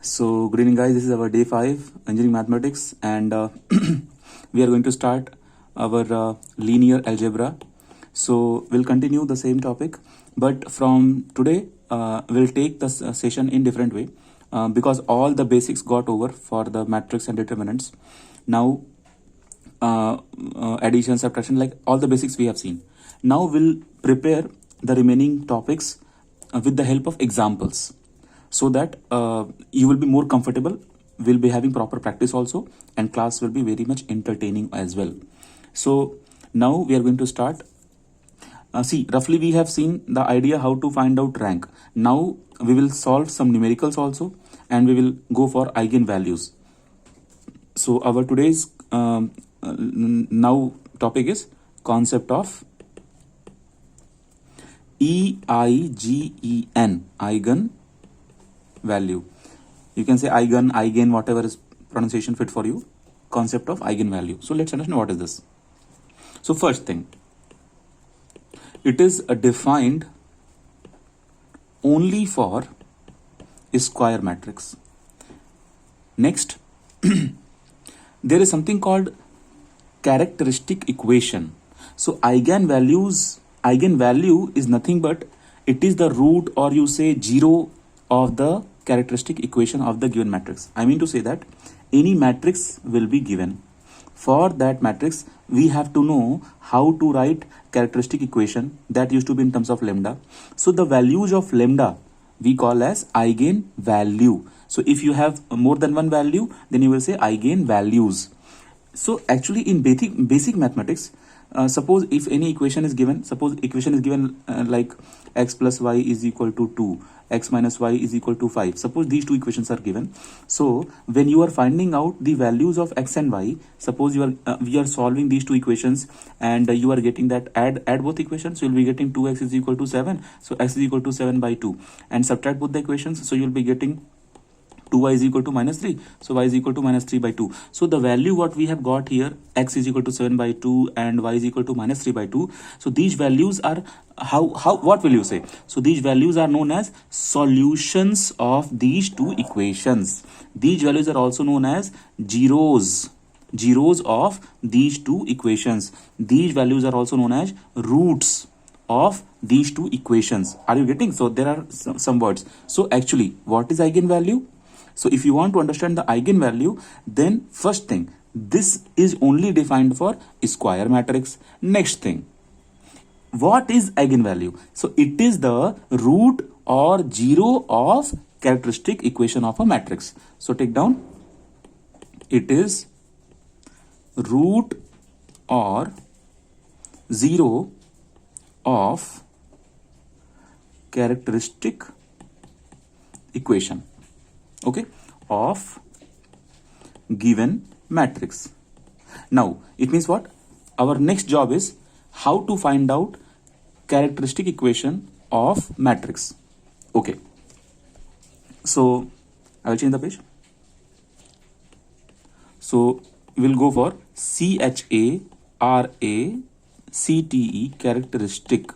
So, good evening, guys. This is our day 5 engineering mathematics, and we are going to start our linear algebra. So, we'll continue the same topic, but from today, we'll take the session in different way because all the basics got over for the matrix and determinants. Now, addition, subtraction, like all the basics we have seen. Now, we'll prepare the remaining topics with the help of examples, so that you will be more comfortable. We'll be having proper practice also, and class will be very much entertaining as well. So now we are going to start. See, roughly we have seen the idea how to find out rank. Now we will solve some numericals also, and we will go for eigenvalues. So our today's now topic is concept of EIGEN, eigen value. You can say eigen, whatever is pronunciation fit for you. Concept of eigenvalue. So let's understand what is this. So first thing, it is defined only for a square matrix. Next, there is something called characteristic equation. So eigenvalue is nothing but it is the root, or you say zero, of the characteristic equation of the given matrix. I mean to say that any matrix will be given. For that matrix, we have to know how to write characteristic equation that used to be in terms of lambda. So the values of lambda we call as eigenvalue. So if you have more than one value, then you will say eigenvalues. So actually in basic mathematics, suppose if any equation is given, like x plus y is equal to 2, x minus y is equal to 5. Suppose these two equations are given. So when you are finding out the values of x and y, suppose we are solving these two equations, and you are getting that add both equations, so you'll be getting 2x is equal to 7. So x is equal to 7 by 2, and subtract both the equations, so you'll be getting 2y is equal to minus 3. So y is equal to minus 3 by 2. So the value what we have got here, x is equal to 7 by 2 and y is equal to minus 3 by 2. So these values are what will you say? So these values are known as solutions of these two equations. These values are also known as zeros of these two equations. These values are also known as roots of these two equations. Are you getting? So there are some words. So actually, what is eigenvalue? So if you want to understand the eigenvalue, then first thing, this is only defined for a square matrix. Next thing, what is eigenvalue? So it is the root or zero of characteristic equation of a matrix. So take down, it is root or zero of characteristic equation, okay, of given matrix. Now it means what? Our next job is how to find out characteristic equation of matrix. Okay, so I will change the page. So we will go for CHARACTE, characteristic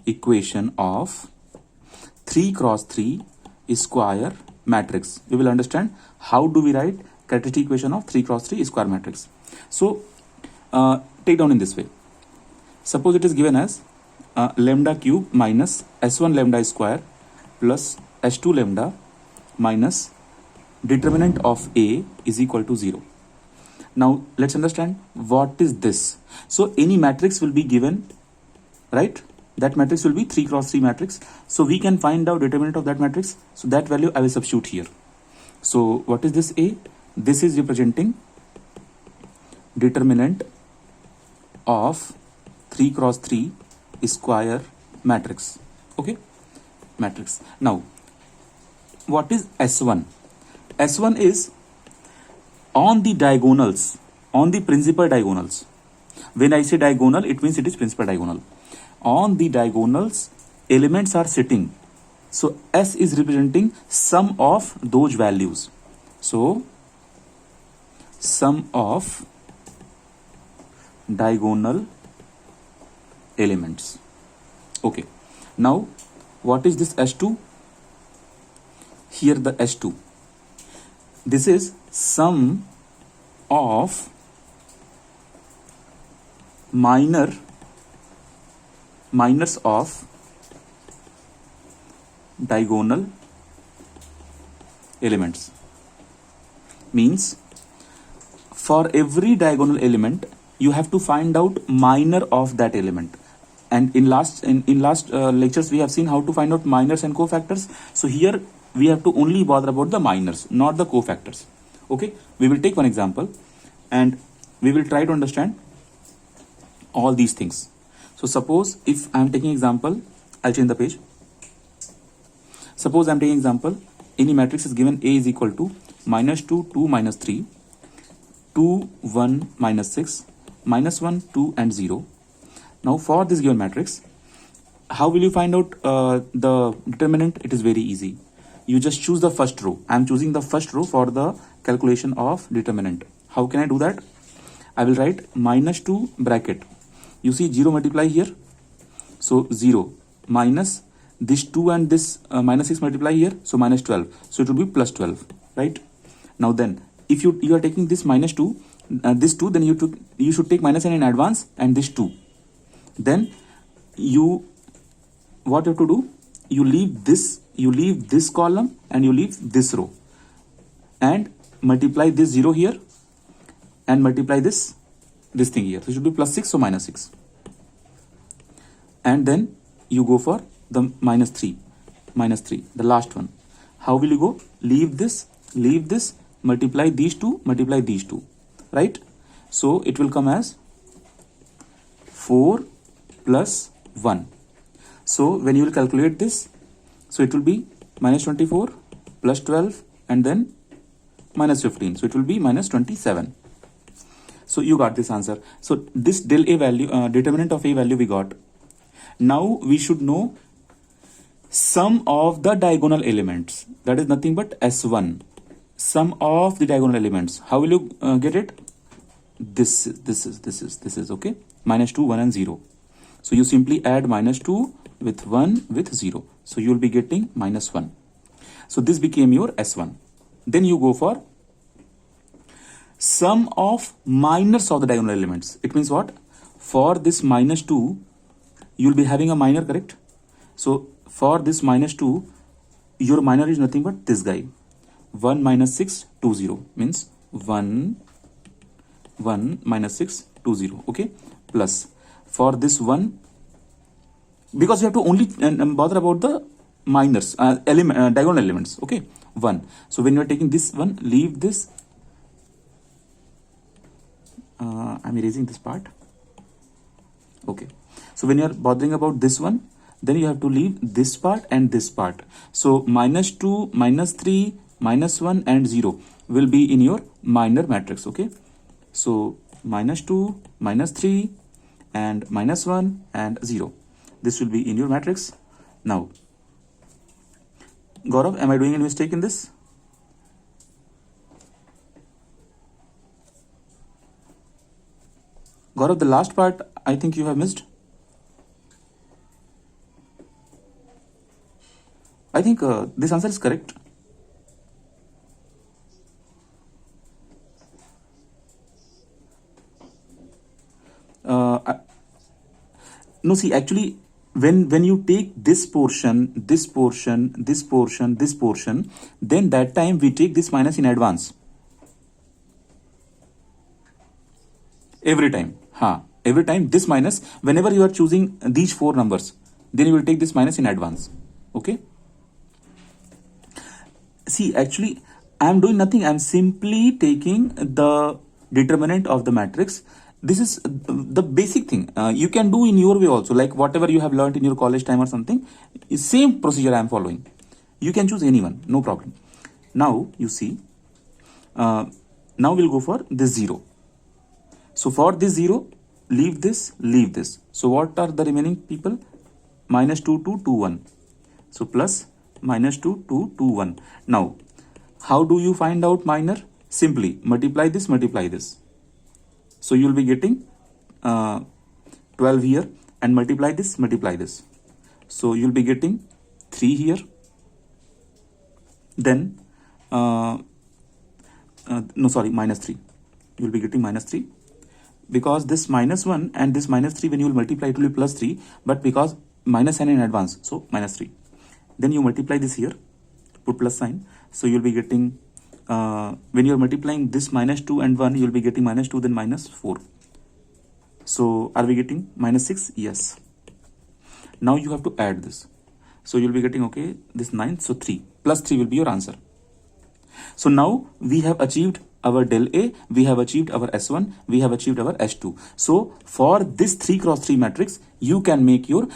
equation of 3 cross 3 square matrix. We will understand how do we write characteristic equation of 3 cross 3 square matrix. So take down in this way. Suppose it is given as lambda cube minus s1 lambda square plus s2 lambda minus determinant of a is equal to 0. Now let's understand what is this. So any matrix will be given, right? That matrix will be 3 cross 3 matrix. So we can find out determinant of that matrix. So that value I will substitute here. So what is this A? This is representing determinant of 3 cross 3 square matrix. Okay, matrix. Now what is S1? S1 is on the diagonals, on the principal diagonals. When I say diagonal, it means it is principal diagonal. On the diagonals, elements are sitting. So S is representing sum of those values. So sum of diagonal elements. Okay. Now what is this S2? Here the S2. this is sum of minors of diagonal elements. Means for every diagonal element you have to find out minor of that element, and in last lectures we have seen how to find out minors and cofactors. So here we have to only bother about the minors, not the cofactors. Okay, we will take one example and we will try to understand all these things. So suppose if I am taking example, I'll change the page. Suppose I am taking example, any matrix is given A is equal to -2, 2, -3, 2, 1, -6, -1, 2 and 0. Now for this given matrix, how will you find out the determinant? It is very easy. You just choose the first row. I am choosing the first row for the calculation of determinant. How can I do that? I will write -2 bracket. You see 0 multiply here. So 0 minus this 2 and this -6 multiply here. So -12. So it will be +12, right? Now then, if you are taking this -2, this 2, then you should take -n in advance and this 2. Then what you have to do? You leave this column and you leave this row and multiply this 0 here and multiply this thing here. So it should be +6, so -6. And then you go for the -3, the last one. How will you go? Leave this, multiply these two, right? So it will come as 4 plus 1. So when you will calculate this, so it will be -24 plus 12 and then -15. So it will be -27. So you got this answer. So this del A value, determinant of A value we got. Now we should know sum of the diagonal elements. That is nothing but S1. Sum of the diagonal elements. How will you get it? This is okay. -2, 1 and 0. So you simply add -2 with 1 with 0. So you will be getting -1. So this became your S1. Then you go for sum of minors of the diagonal elements. It means what? For this -2, you will be having a minor, correct? So for this -2, your minor is nothing but this guy. 1 -6, 2, 0 means 1 -6, 2, 0. Okay, plus for this 1, because you have to only bother about the minors, diagonal elements. Okay, 1. So when you are taking this one, leave this. I'm erasing this part. Okay, so when you are bothering about this one, then you have to leave this part and this part. So -2, -3, -1 and 0 will be in your minor matrix. Okay, so -2, -3 and -1 and 0. This will be in your matrix. Now, Gaurav, am I doing any mistake in this? Gaurav, the last part I think you have missed. I think this answer is correct. No, see, actually, when you take this portion, then that time we take this minus in advance. Every time. Every time this minus, whenever you are choosing these 4 numbers, then you will take this minus in advance. Okay. See, actually, I am doing nothing. I am simply taking the determinant of the matrix. This is the basic thing. You can do in your way also, like whatever you have learned in your college time or something. Same procedure I am following. You can choose anyone, no problem. Now you see, now we'll go for this 0. So for this 0, leave this, leave this. So what are the remaining people? -2, 2, 2, 1. So plus -2, 2, 2, 1. Now, how do you find out minor? Simply multiply this, multiply this. So you will be getting 12 here, and multiply this, multiply this. So you will be getting 3 here. Then no sorry, minus 3. You will be getting minus 3 because this minus 1 and this minus 3, when you will multiply, it will be plus 3, but because minus sign in advance, so minus 3. Then you multiply this here, put plus sign, so you'll be getting, when you're multiplying this minus 2 and 1, you'll be getting minus 2, then minus 4. So are we getting minus 6? Yes. Now you have to add this. So you'll be getting, okay, this 9, so 3. Plus 3 will be your answer. So now we have achieved our del A, we have achieved our S1, we have achieved our S2. So for this 3 cross 3 matrix, you can make your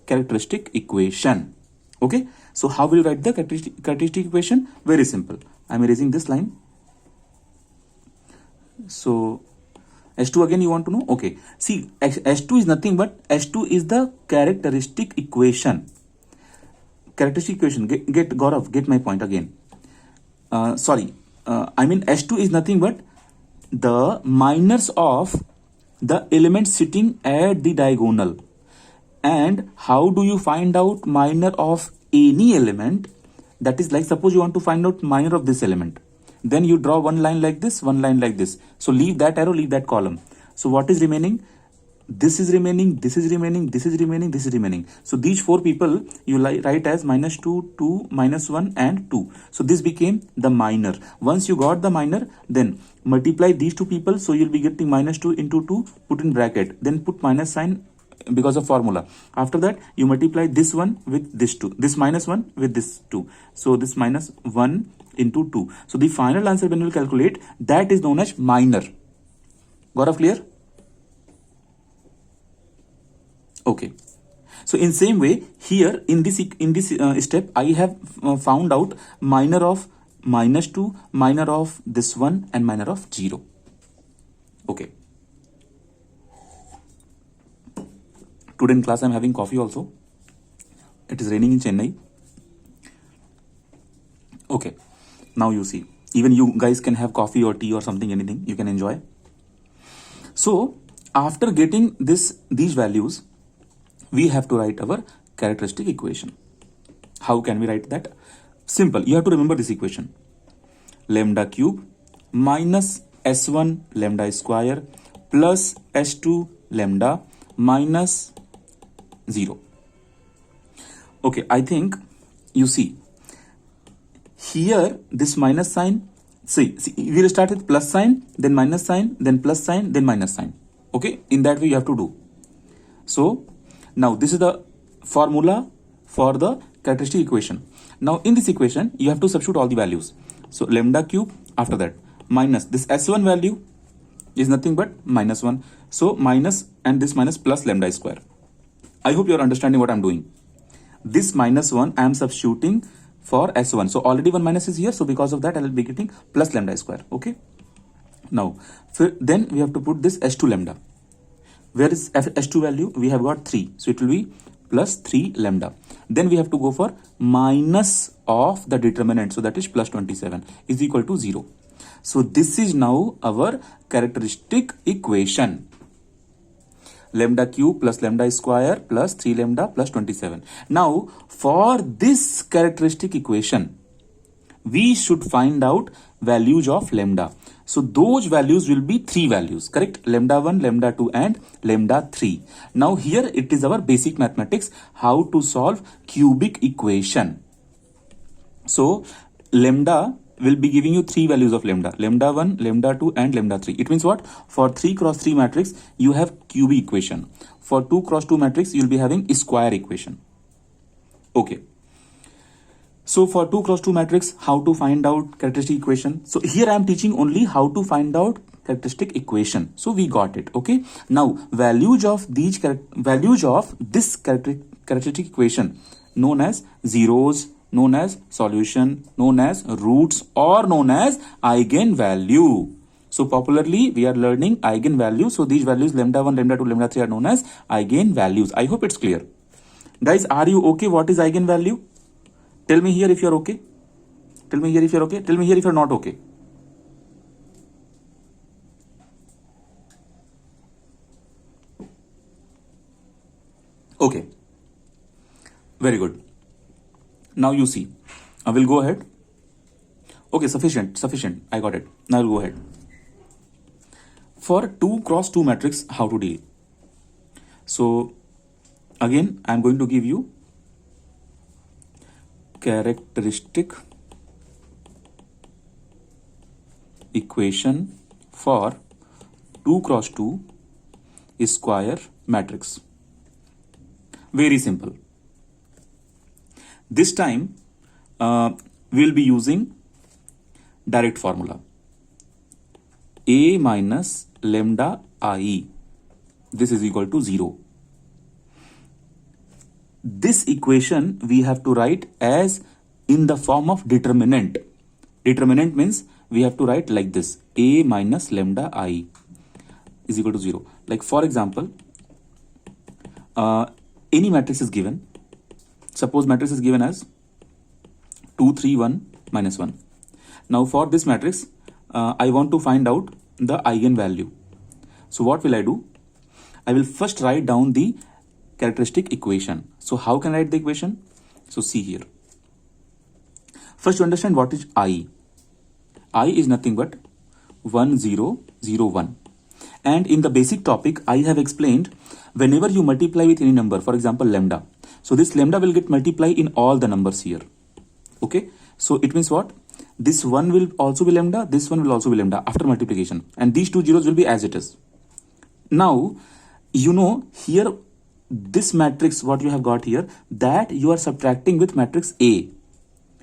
characteristic equation. Okay. So how will you write the characteristic equation? Very simple. I'm erasing this line. So S2 again you want to know? Okay. See, S2 is nothing but S2 is the characteristic equation. Characteristic equation. Get Gaurav, get my point again. I mean S2 is nothing but the minors of the elements sitting at the diagonal. And how do you find out minor of any element? That is like, suppose you want to find out minor of this element. Then you draw one line like this, one line like this. So leave that arrow, leave that column. So what is remaining? This is remaining, this is remaining, this is remaining, this is remaining. So these 4 people you write as minus 2, 2, minus 1 and 2. So this became the minor. Once you got the minor, then multiply these 2 people. So you'll be getting minus 2 into 2, put in bracket, then put minus sign because of formula. After that, you multiply this one with this 2, this minus 1 with this 2. So this minus 1 into 2. So the final answer when you will calculate, that is known as minor. Gaurav, clear? Okay. So in same way, here in this step, I have found out minor of minus 2, minor of this one, and minor of 0. Okay. Today in class, I'm having coffee also. It is raining in Chennai. Okay. Now you see, even you guys can have coffee or tea or something, anything you can enjoy. So after getting these values, we have to write our characteristic equation. How can we write that? Simple. You have to remember this equation. Lambda cube minus S1 lambda square plus S2 lambda minus 0. Okay, I think you see here this minus sign. See, we will start with plus sign, then minus sign, then plus sign, then minus sign. Okay, in that way you have to do. So now this is the formula for the characteristic equation. Now in this equation, you have to substitute all the values. So lambda cube, after that minus this S1 value is nothing but minus 1. So minus and this minus plus lambda square. I hope you are understanding what I'm doing. This minus 1 I am substituting for S1. So already one minus is here. So because of that, I will be getting plus lambda square. Okay. Now, then we have to put this S2 lambda. Where is S2 value? We have got 3. So it will be plus 3 lambda. Then we have to go for minus of the determinant. So that is plus 27 is equal to 0. So this is now our characteristic equation. Lambda cube plus lambda square plus 3 lambda plus 27. Now for this characteristic equation, we should find out values of lambda. So those values will be 3 values, correct? Lambda 1, lambda 2 and lambda 3. Now here it is our basic mathematics, how to solve cubic equation. So lambda will be giving you 3 values of lambda. Lambda 1, lambda 2 and lambda 3. It means what? For 3 cross 3 matrix, you have cubic equation. For 2 cross 2 matrix, you will be having square equation. Okay. So for 2 cross 2 matrix, how to find out characteristic equation? So here I am teaching only how to find out characteristic equation. So we got it. Okay. Now values of this characteristic equation known as zeros, known as solution, known as roots, or known as eigenvalue. So popularly we are learning eigenvalue. So these values lambda 1, lambda 2, lambda 3 are known as eigenvalues. I hope it's clear. Guys, are you okay? What is eigenvalue? Tell me here if you're okay. Tell me here if you're okay. Tell me here if you're not okay. Okay. Very good. Now you see, I will go ahead. Okay, sufficient. I got it. Now I'll go ahead. For 2 cross 2 matrix, how to deal? So again, I'm going to give you characteristic equation for 2 cross 2 square matrix. Very simple. This time we'll be using direct formula. A minus lambda I, this is equal to 0. This equation we have to write as in the form of determinant. Determinant means we have to write like this: A minus lambda I is equal to 0. Like for example, any matrix is given. Suppose matrix is given as 2, 3, 1, minus 1. Now for this matrix, I want to find out the eigenvalue. So what will I do? I will first write down the characteristic equation. So how can I write the equation? So see here. First to understand what is I. I is nothing but 1, 0, 0, 1. And in the basic topic, I have explained whenever you multiply with any number, for example, lambda. So this lambda will get multiplied in all the numbers here. Okay. So it means what? This one will also be lambda. This one will also be lambda after multiplication. And these two zeros will be as it is. Now, you know here, this matrix, what you have got here, that you are subtracting with matrix A.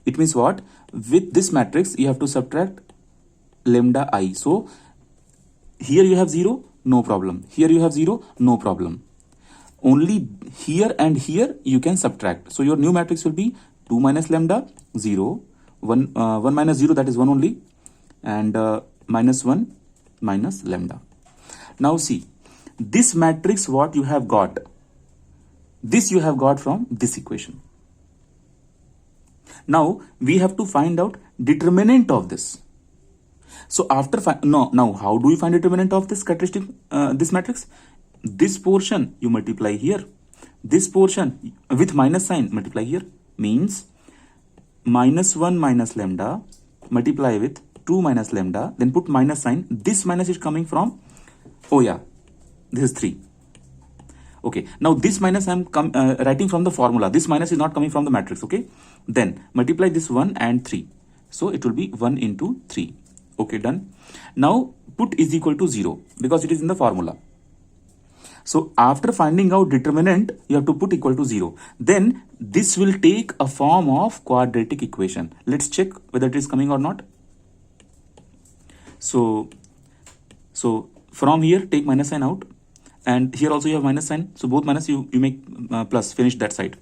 It means what? With this matrix, you have to subtract lambda I. So here you have 0, no problem. Here you have 0, no problem. Only here and here you can subtract. So your new matrix will be 2 minus lambda, 0, 1 minus 0, that is 1 only, and minus 1 minus lambda. Now see, this matrix what you have got, this you have got from this equation. Now we have to find out determinant of this. So after now how do we find determinant of this characteristic this matrix? This portion you multiply here, this portion with minus sign multiply here, means minus 1 minus lambda multiply with 2 minus lambda, then put minus sign. This minus is coming from, oh yeah, this is 3. Okay, now this minus I am writing from the formula. This minus is not coming from the matrix. Okay, then multiply this 1 and 3. So it will be 1 into 3. Okay, done. Now put is equal to 0 because it is in the formula. So after finding out determinant, you have to put equal to 0. Then this will take a form of quadratic equation. Let's check whether it is coming or not. So from here, take minus sign out. And here also you have minus sign. So both minus you make plus. Finish that side.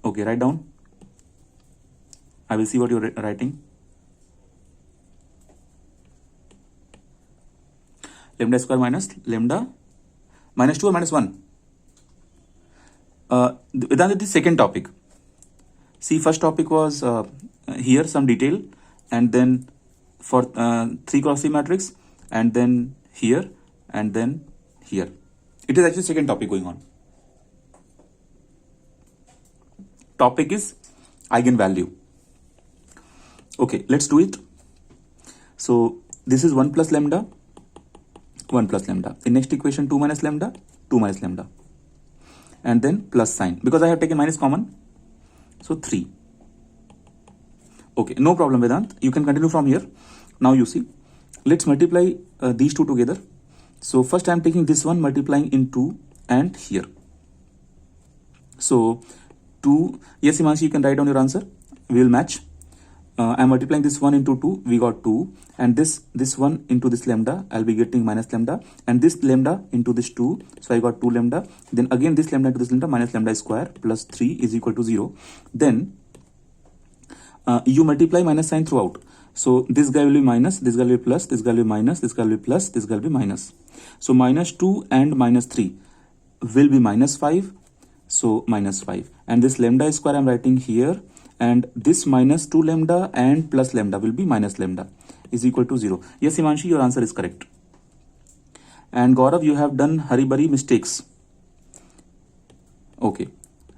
Okay, write down. I will see what you're writing. Lambda square minus lambda minus 2 or minus 1. Vedanta, the second topic. See, first topic was here some detail, and then for 3 cross 3 matrix, and then here, and then here. It is actually second topic going on. Topic is eigenvalue. Okay, let's do it. So this is 1 plus lambda, 1 plus lambda. In next equation, 2 minus lambda, 2 minus lambda. And then plus sign. Because I have taken minus common, so 3. Okay, no problem, Vedant. You can continue from here. Now you see, let's multiply these two together. So first I am taking this one, multiplying in 2 and here. So 2, yes, Himanshi, you can write down your answer. We will match. I am multiplying this 1 into 2, we got 2, and this 1 into this lambda, I'll be getting minus lambda, and this lambda into this 2, so I got 2 lambda, then again this lambda into this lambda, minus lambda square plus 3 is equal to 0. Then you multiply minus sign throughout. So this guy will be minus, this guy will be plus, this guy will be minus, this guy will be plus, this guy will be minus. So minus 2 and minus 3 will be minus 5, so minus 5. And this lambda square I'm writing here, and this minus 2 lambda and plus lambda will be minus lambda is equal to 0. Yes, Himanshi, your answer is correct. And Gaurav, you have done haribari mistakes. Okay,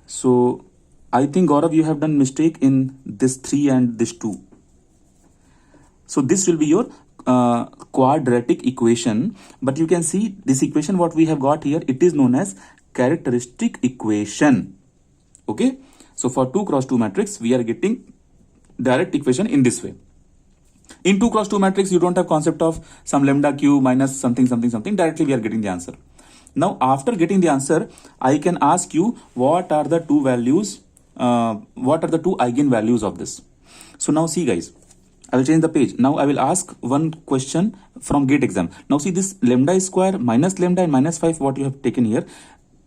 so I think Gaurav, you have done mistake in this 3 and this 2. So this will be your quadratic equation, but you can see this equation what we have got here, it is known as characteristic equation. Okay, so for 2 cross 2 matrix we are getting direct equation in this way. In 2 cross 2 matrix you don't have concept of some lambda q minus something something something, directly we are getting the answer. Now after getting the answer, I can ask you what are the two values, what are the two eigenvalues of this. So now see guys, I will change the page. Now I will ask one question from GATE exam. Now see this lambda square minus lambda and minus 5 what you have taken here.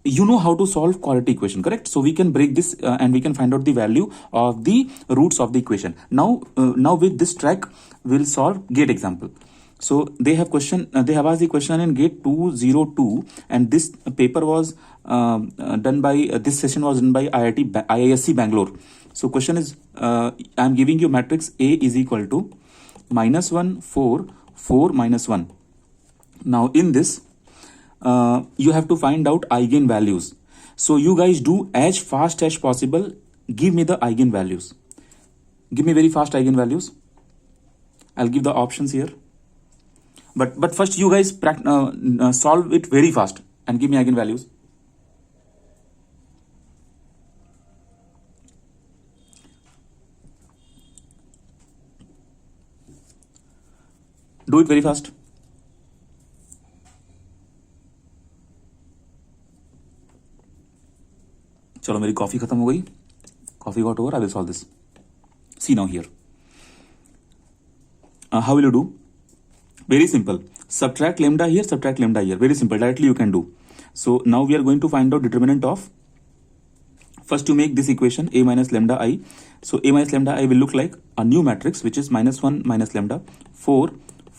You know how to solve quadratic equation, correct? So we can break this and we can find out the value of the roots of the equation. Now with this track we'll solve GATE example. So they have they have asked the question in GATE 202, and this paper was done by this session was done by IISc Bangalore. So question is, I'm giving you matrix A is equal to -1 4 4 -1. Now in this you have to find out eigenvalues. So you guys do as fast as possible. Give me the eigenvalues. Give me very fast eigenvalues. I'll give the options here. But first you guys solve it very fast and give me eigenvalues. Do it very fast. चलो मेरी coffee खत्म हो गई. Coffee got over. I will solve this. See now here. How will you do? Very simple. Subtract lambda here, subtract lambda here. Very simple. Directly you can do. So now we are going to find out determinant of. First to make this equation a minus lambda I. So a minus lambda I will look like a new matrix which is -1 minus lambda 4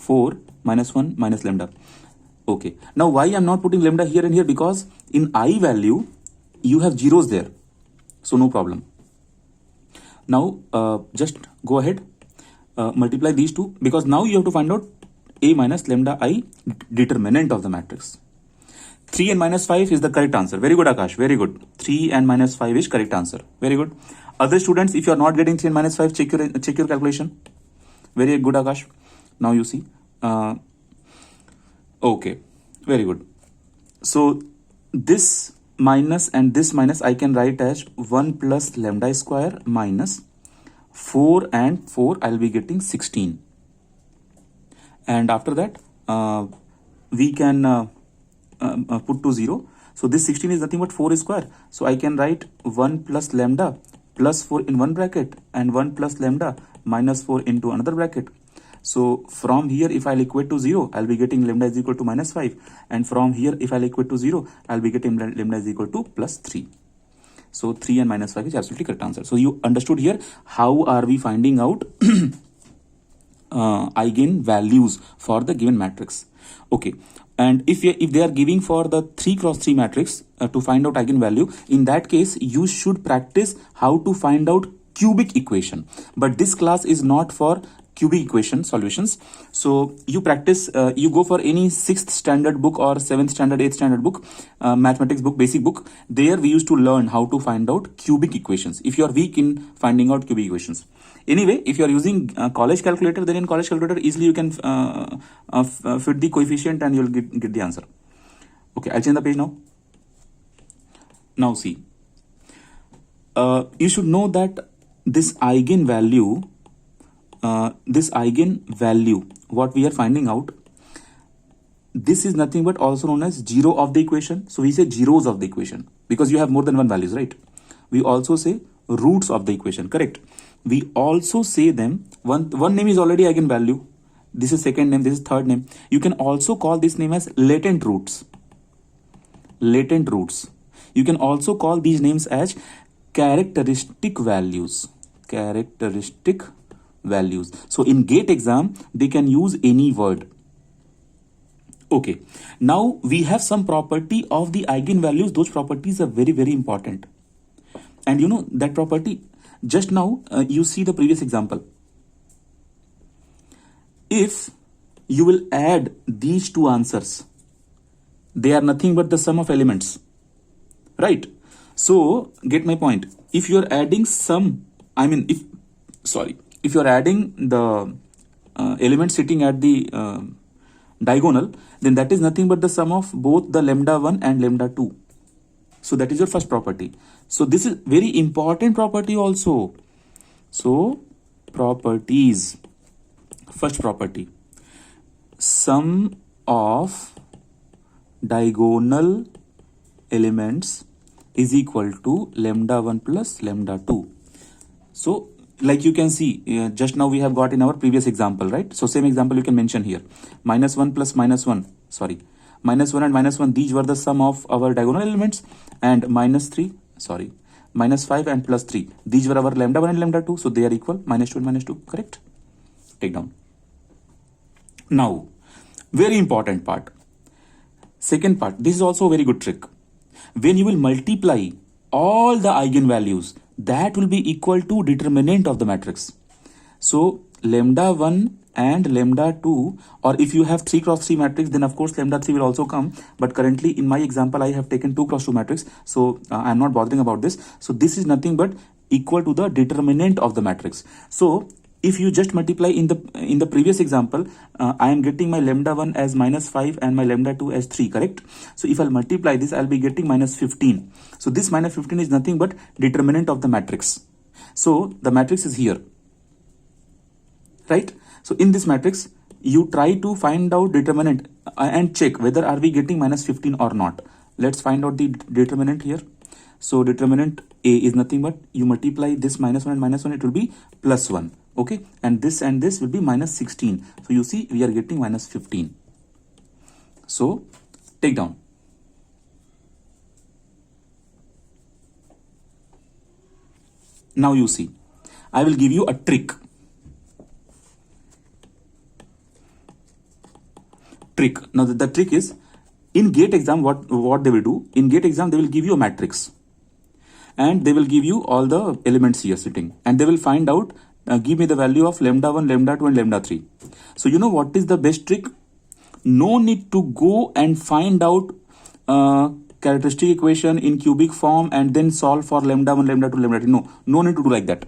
4 -1 minus lambda. Okay. Now why I'm not putting lambda here and here? Because in I value you have zeros there. So no problem. Now just go ahead, multiply these two, because now you have to find out a minus lambda I determinant of the matrix. 3 and -5 is the correct answer. Very good, Akash. Very good. 3 and -5 is correct answer. Very good. Other students, if you are not getting 3 and -5, check your calculation. Very good, Akash. Now you see. Okay. Very good. So this minus and this minus I can write as 1 plus lambda square minus 4 and 4 I'll be getting 16. And after that we can put to 0. So this 16 is nothing but 4 square. So I can write 1 plus lambda plus 4 in one bracket and 1 plus lambda minus 4 into another bracket. So from here if I'll equate to 0, I'll be getting lambda is equal to -5, and from here if I'll equate to 0, I'll be getting lambda is equal to +3. So 3 and -5 is absolutely correct answer. So you understood here how are we finding out eigen values for the given matrix. Okay, and if they are giving for the 3 cross 3 matrix to find out eigenvalue, in that case you should practice how to find out cubic equation. But this class is not for cubic equation solutions. So you practice, you go for any 6th standard book or 7th standard, 8th standard book, mathematics book, basic book. There we used to learn how to find out cubic equations if you are weak in finding out cubic equations. Anyway, if you are using college calculator, then in college calculator easily you can fit the coefficient and you will get the answer. Okay, I'll change the page now. Now see, you should know that this eigenvalue, what we are finding out, this is nothing but also known as zero of the equation. So we say zeros of the equation because you have more than one values, right? We also say roots of the equation, correct? We also say them, one name is already eigenvalue, this is second name, this is third name. You can also call this name as latent roots. Latent roots. You can also call these names as characteristic values. Characteristic values. So in GATE exam they can use any word. Okay, now we have some property of the eigenvalues. Those properties are very, very important. And you know that property, just now you see the previous example. If you will add these two answers, they are nothing but the sum of elements, right? So get my point. if you are adding some, I mean, if you are adding the element sitting at the diagonal, then that is nothing but the sum of both the lambda 1 and lambda 2. So that is your first property. So this is very important property also. So properties, first property, sum of diagonal elements is equal to lambda 1 plus lambda 2. So like you can see, just now we have got in our previous example, right? So same example you can mention here. Minus 1 plus minus 1, sorry, minus 1 and minus 1, these were the sum of our diagonal elements, and minus 3, sorry, minus 5 and plus 3, these were our lambda 1 and lambda 2, so they are equal, minus 2 and minus 2, correct? Take down. Now, very important part. Second part, this is also a very good trick. When you will multiply all the eigenvalues, that will be equal to determinant of the matrix. So lambda 1 and lambda 2, or if you have 3 cross 3 matrix, then of course lambda 3 will also come, but currently in my example I have taken 2 cross 2 matrix, so I am not bothering about this. So this is nothing but equal to the determinant of the matrix. So if you just multiply in the previous example, I am getting my lambda 1 as minus 5 and my lambda 2 as 3, correct? So if I'll multiply this, I'll be getting minus 15. So this minus 15 is nothing but determinant of the matrix. So the matrix is here, right? So in this matrix, you try to find out determinant and check whether are we getting minus 15 or not. Let's find out the determinant here. So determinant A is nothing but you multiply this minus 1 and minus 1, it will be plus 1. Okay, and this will be minus 16. So you see we are getting minus 15. So take down. Now you see, I will give you a trick. Now the trick is, in GATE exam, what they will do, in GATE exam they will give you a matrix and they will give you all the elements here sitting, and they will find out, give me the value of lambda 1, lambda 2 and lambda 3. So you know what is the best trick? No need to go and find out characteristic equation in cubic form and then solve for lambda 1, lambda 2, lambda 3. No need to do like that.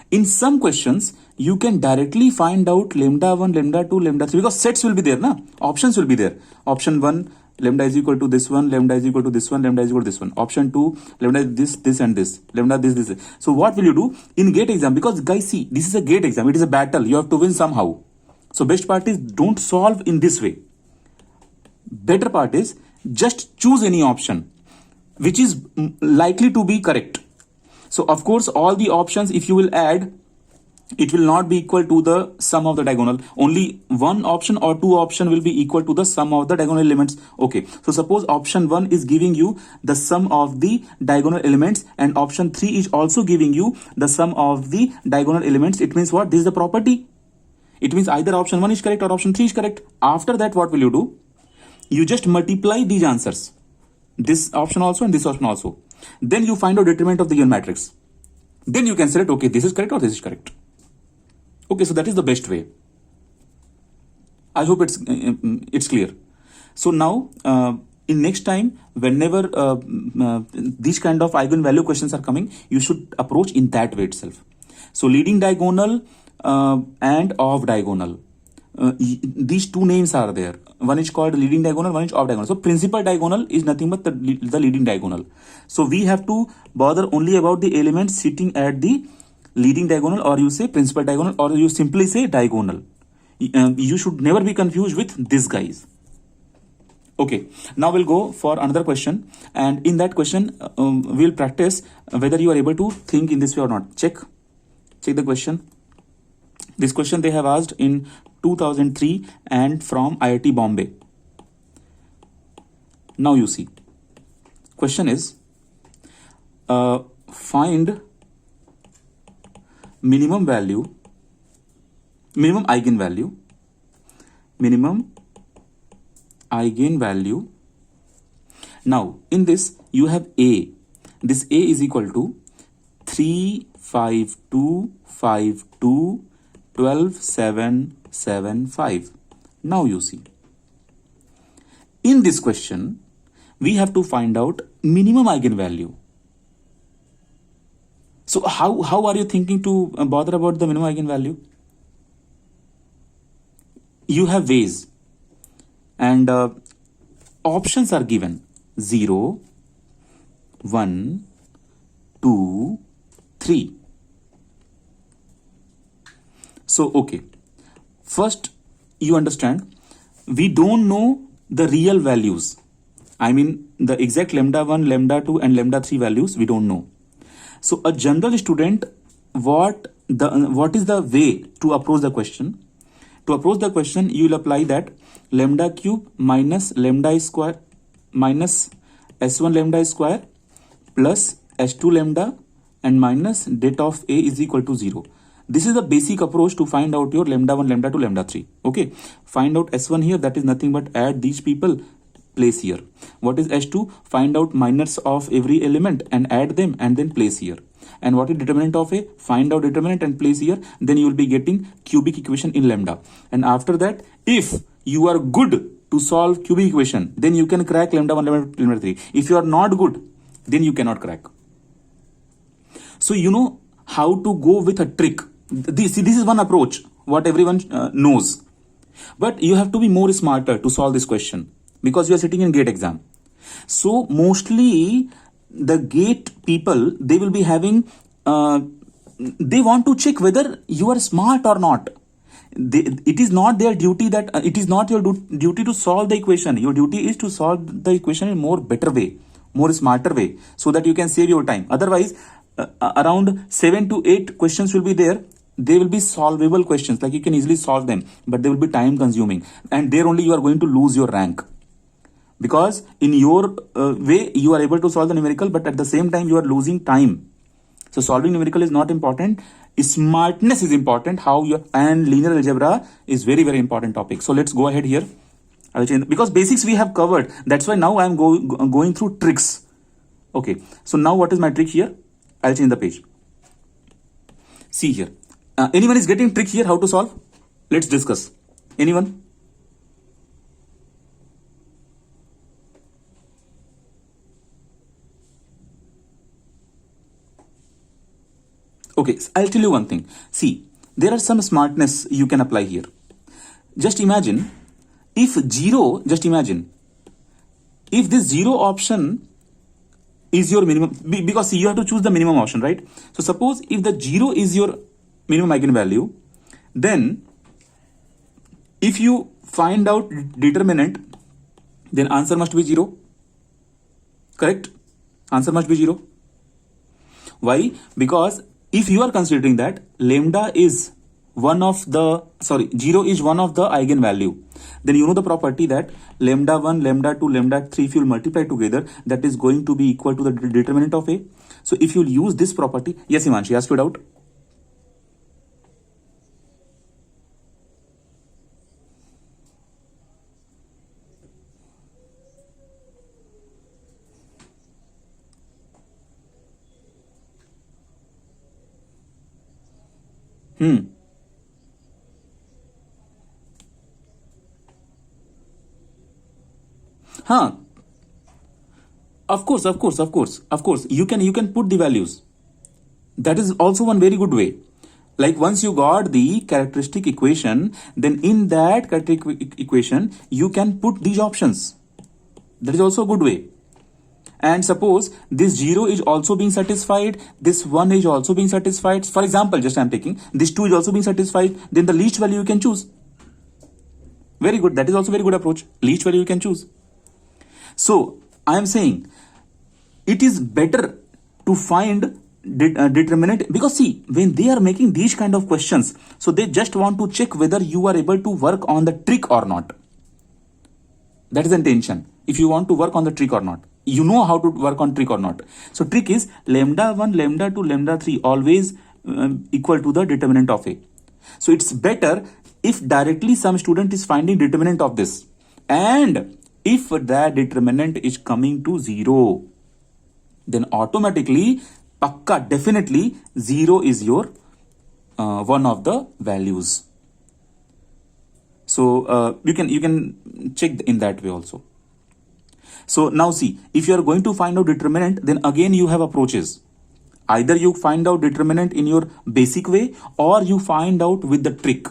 In some questions, you can directly find out lambda 1, lambda 2, lambda 3, because sets will be there, na? Options will be there. Option 1, lambda is equal to this one, lambda is equal to this one, lambda is equal to this one. Option 2, lambda is this and this, lambda this. So what will you do in GATE exam? Because guys, see, this is a GATE exam. It is a battle. You have to win somehow. So best part is don't solve in this way. Better part is just choose any option which is likely to be correct. So of course, all the options, if you will add, it will not be equal to the sum of the diagonal. Only one option or two option will be equal to the sum of the diagonal elements. Okay, so suppose option 1 is giving you the sum of the diagonal elements and option 3 is also giving you the sum of the diagonal elements. It means what? This is the property. It means either option 1 is correct or option 3 is correct. After that, what will you do? You just multiply these answers. This option also and this option also. Then you find out determinant of the given matrix. Then you can select, okay, this is correct or this is correct. Okay, so that is the best way. I hope it's clear. So now, in next time, whenever these kind of eigenvalue questions are coming, you should approach in that way itself. So leading diagonal and off diagonal. These two names are there. One is called leading diagonal, one is off diagonal. So principal diagonal is nothing but the leading diagonal. So we have to bother only about the elements sitting at the leading diagonal, or you say principal diagonal, or you simply say diagonal. You should never be confused with these guys. Okay, now we'll go for another question, and in that question we'll practice whether you are able to think in this way or not. Check the question. This question they have asked in 2003 and from IIT Bombay. Now you see, question is find minimum eigenvalue Now in this you have A. This A is equal to 3, 5, 2, 5, 2, 12, 7, 7, 5. Now you see, in this question we have to find out minimum eigenvalue. So how are you thinking to bother about the minimum eigenvalue? You have ways, and options are given: 0, 1, 2, 3. So okay, first you understand, we don't know the real values. I mean the exact lambda 1, lambda 2 and lambda 3 values we don't know. So a general student, what is the way to approach the question? To approach the question, you will apply that lambda cube minus lambda square minus s1 lambda square plus s2 lambda and minus det of a is equal to 0. This is the basic approach to find out your lambda 1, lambda 2, lambda 3. Okay, find out s1 here, that is nothing but add these people, place here. What is s2? Find out minors of every element and add them and then place here. And what is determinant of a? Find out determinant and place here. Then you will be getting cubic equation in lambda. And after that, if you are good to solve cubic equation, then you can crack lambda 1, lambda 3. If you are not good, then you cannot crack. So you know how to go with a trick. This is one approach what everyone knows. But you have to be more smarter to solve this question, because you are sitting in GATE exam. So mostly the GATE people, they will be having, they want to check whether you are smart or not. It is not their duty that, it is not your duty to solve the equation. Your duty is to solve the equation in more better way, more smarter way, so that you can save your time. Otherwise, around 7 to 8 questions will be there. They will be solvable questions, like you can easily solve them, but they will be time consuming, and there only you are going to lose your rank. Because in your way you are able to solve the numerical, but at the same time you are losing time. So solving numerical is not important. Smartness is important. And linear algebra is very, very important topic. So let's go ahead here. I will change, because basics we have covered. That's why now I am going through tricks. Okay. So now what is my trick here? I'll change the page. See here. Anyone is getting trick here how to solve? Let's discuss. Anyone? Okay, so I'll tell you one thing. See, there are some smartness you can apply here. Just imagine if this 0 option is your minimum, because see, you have to choose the minimum option, right? So suppose if the 0 is your minimum eigenvalue, then if you find out determinant, then answer must be 0. Correct? Answer must be 0. Why? Because if you are considering that lambda is 0 is one of the eigenvalue, then you know the property that lambda 1, lambda 2, lambda 3, if you will multiply together, that is going to be equal to the determinant of A. So if you use this property, yes, Himanshi, ask your doubt. Huh. Of course. You can put the values. That is also one very good way. Like once you got the characteristic equation, then in that characteristic equation, you can put these options. That is also a good way. And suppose this 0 is also being satisfied, this 1 is also being satisfied. For example, just I am taking this 2 is also being satisfied, then the least value you can choose. Very good. That is also very good approach. Least value you can choose. So I am saying it is better to find determinant, because see, when they are making these kind of questions, so they just want to check whether you are able to work on the trick or not. That is the intention. If you want to work on the trick or not, you know how to work on trick or not. So trick is lambda 1, lambda 2, lambda 3 always equal to the determinant of A. So it's better if directly some student is finding determinant of this, and if that determinant is coming to 0, then automatically, pakka, definitely 0 is your one of the values. So you can check in that way also. So now see, if you are going to find out determinant, then again you have approaches. Either you find out determinant in your basic way or you find out with the trick.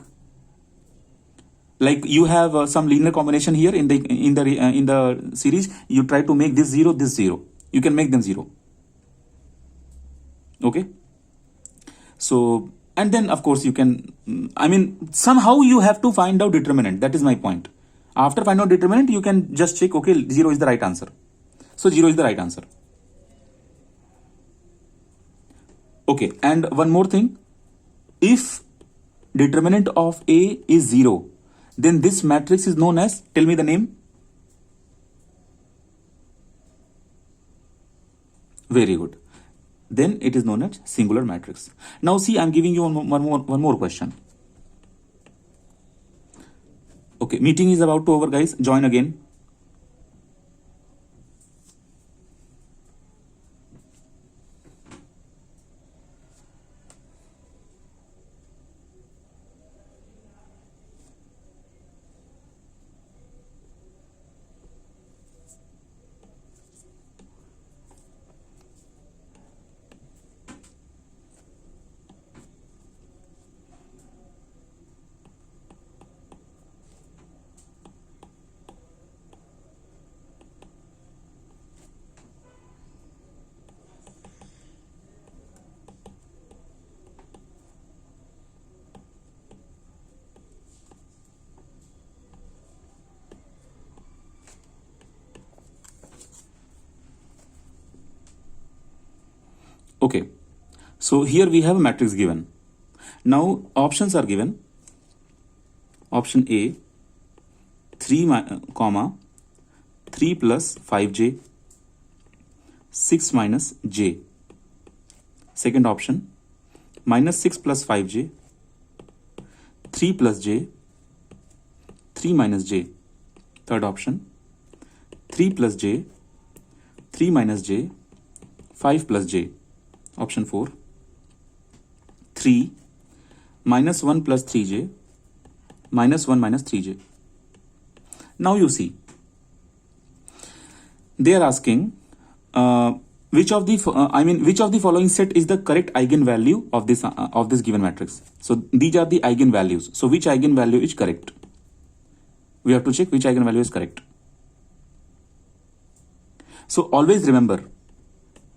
Like you have some linear combination here in the series. You try to make this 0, this 0. You can make them 0. Okay. So, and then of course you can, I mean, somehow you have to find out determinant. That is my point. After find out determinant, you can just check, okay, 0 is the right answer. So 0 is the right answer. Okay, and one more thing. If determinant of A is 0, then this matrix is known as, tell me the name. Very good. Then it is known as singular matrix. Now see, I'm giving you one more question. Okay, meeting is about to over, guys. Join again. Okay, so here we have a matrix given. Now options are given. Option A, 3, comma 3 plus 5j, 6 minus j. Second option, minus 6 plus 5j, 3 plus j, 3 minus j. Third option, 3 plus j, 3 minus j, 5 plus j. Option 4, 3 minus 1 plus 3j, minus 1 minus 3j. Now you see, they are asking which of the following set is the correct eigenvalue of this given matrix. So these are the eigenvalues. So which eigenvalue is correct? We have to check which eigenvalue is correct. So always remember,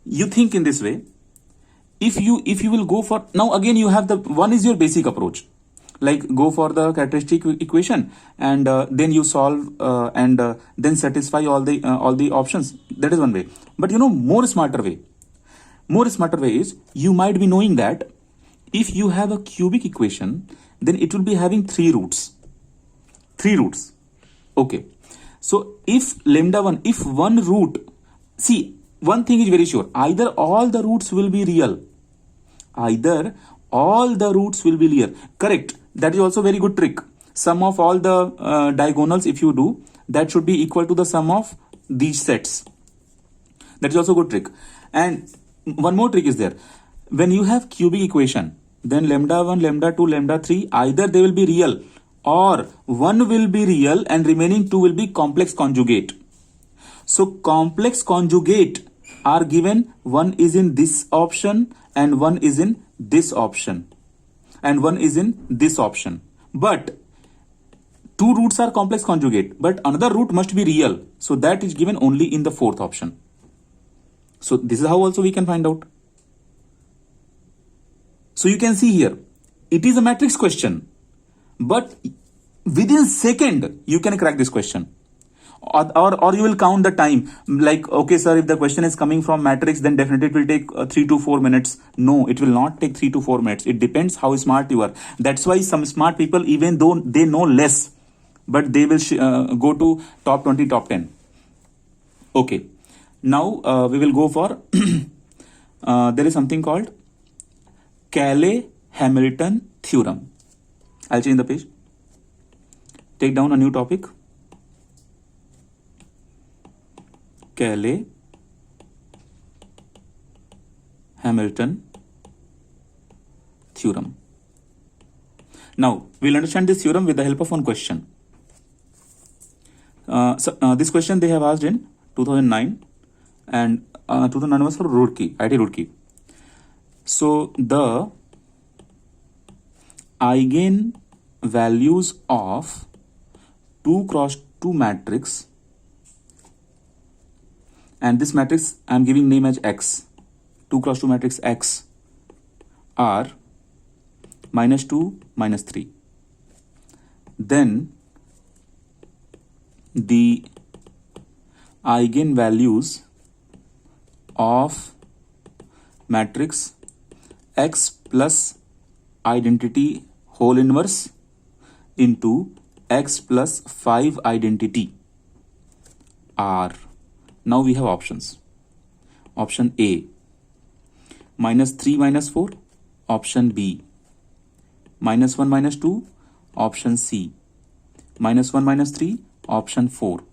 you think in this way. If you will go for, now again you have the one is your basic approach, like go for the characteristic equation and then you solve and then satisfy all the options. That is one way. But more smarter way is, you might be knowing that if you have a cubic equation, then it will be having three roots. Okay, so if lambda 1, if one root, see, one thing is very sure, either all the roots will be real. Correct. That is also very good trick. Sum of all the diagonals, if you do, that should be equal to the sum of these sets. That is also good trick. And one more trick is there. When you have cubic equation, then lambda 1, lambda 2, lambda 3, either they will be real or one will be real and remaining two will be complex conjugate. So complex conjugate are given, one is in this option and one is in this option and one is in this option. But two roots are complex conjugate, but another root must be real. So that is given only in the fourth option. So this is how also we can find out. So you can see here, it is a matrix question, but within second you can crack this question. Or you will count the time, like, okay sir, if the question is coming from matrix, then definitely it will take 3 to 4 minutes. No, it will not take 3 to 4 minutes. It depends how smart you are. That's why some smart people, even though they know less, but they will go to top 20, top 10. Okay, now we will go for there is something called Cayley-Hamilton theorem. I'll change the page. Take down a new topic. Cayley-Hamilton theorem. Now we'll understand this theorem with the help of one question. This question they have asked in 2009, and 2009 was for Roorkee, IIT Roorkee. So the eigenvalues of 2 cross 2 matrix, and this matrix I am giving name as X, 2 cross 2 matrix X, are -2, -3. Then the eigenvalues of matrix X plus identity whole inverse into X plus 5 identity are, now we have options. Option A, -3 -4. Option B, -1 -2. Option C, -1 -3. Option 4,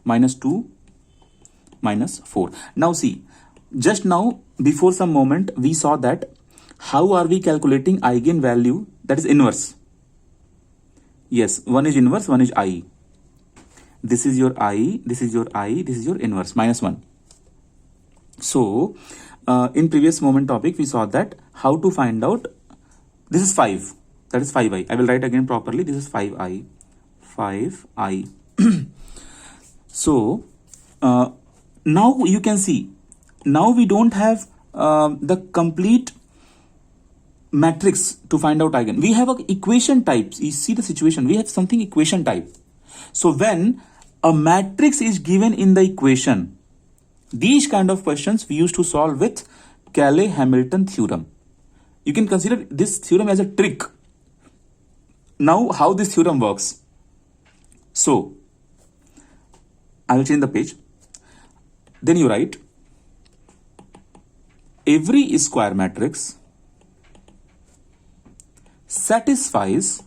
-2 -4. Now see, just now before some moment we saw that how are we calculating eigenvalue that is inverse. Yes, one is inverse, one is I. This is your I, this is your I, this is your inverse, -1. So in previous moment topic we saw that how to find out, this is 5, that is 5i. I will write again properly, this is 5i, 5i. So now you can see, now we don't have the complete matrix to find out eigen. We have a equation types. You see the situation, we have something equation type. So when a matrix is given in the equation, these kind of questions we used to solve with Cayley-Hamilton theorem. You can consider this theorem as a trick. Now how this theorem works. So I will change the page. Then you write every square matrix satisfies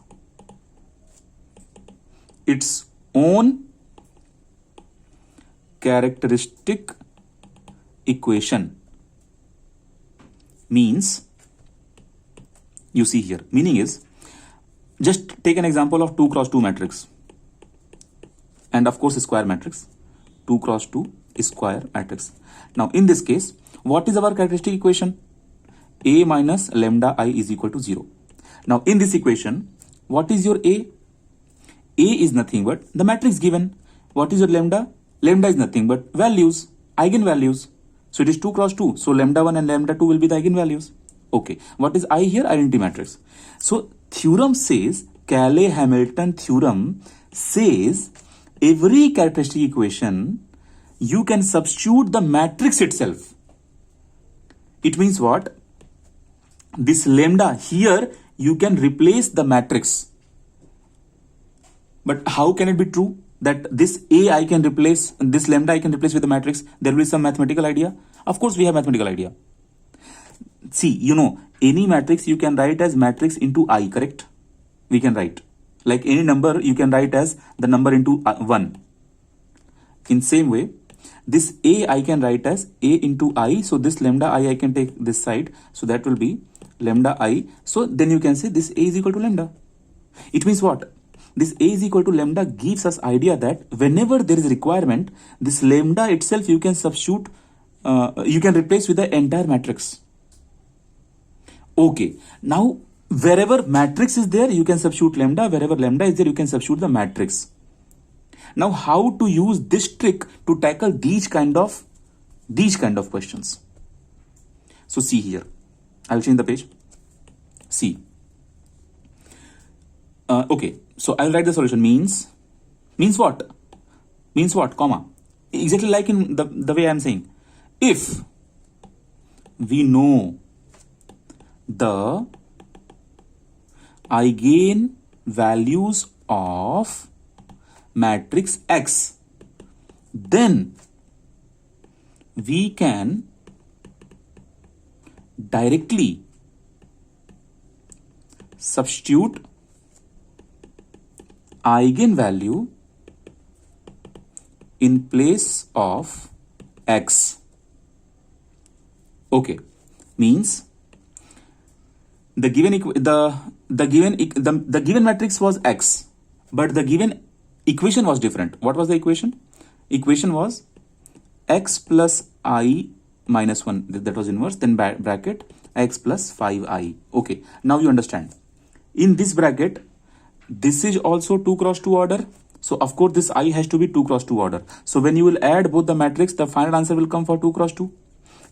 its own characteristic equation. Means, you see here, meaning is, just take an example of 2 cross 2 matrix, and of course square matrix, 2 cross 2 square matrix. Now in this case, what is our characteristic equation? A minus lambda I is equal to 0. Now in this equation, what is your A? A is nothing but the matrix given. What is your lambda? Lambda is nothing but values, eigenvalues. So it is 2 cross 2. So lambda 1 and lambda 2 will be the eigenvalues. Okay. What is I here? Identity matrix. So theorem says, Cayley-Hamilton theorem says, every characteristic equation you can substitute the matrix itself. It means what? This lambda here you can replace the matrix. But how can it be true that this A I can replace, this lambda I can replace with the matrix? There will be some mathematical idea. Of course we have mathematical idea. See, you know, any matrix you can write as matrix into I, correct? We can write. Like any number you can write as the number into 1. In same way, this A I can write as A into I. So this lambda I can take this side. So that will be lambda I. So then you can say this A is equal to lambda. It means what? This A is equal to lambda gives us idea that whenever there is a requirement, this lambda itself you can substitute, you can replace with the entire matrix. Okay. Now wherever matrix is there, you can substitute lambda. Wherever lambda is there, you can substitute the matrix. Now how to use this trick to tackle these kind of questions? So see here, I'll change the page. See. Okay, so I'll write the solution. Means what? Means what? Comma. Exactly like in the way I'm saying. If we know the eigenvalues of matrix X, then we can directly substitute eigenvalue in place of X. Okay, means the given matrix was X, but the given equation was different. What was the equation? Equation was X plus I minus 1, that was inverse, then bracket x plus 5i. Okay, now you understand. In this bracket, this is also 2 cross 2 order. So of course this I has to be 2 cross 2 order. So when you will add both the matrix, the final answer will come for 2 cross 2.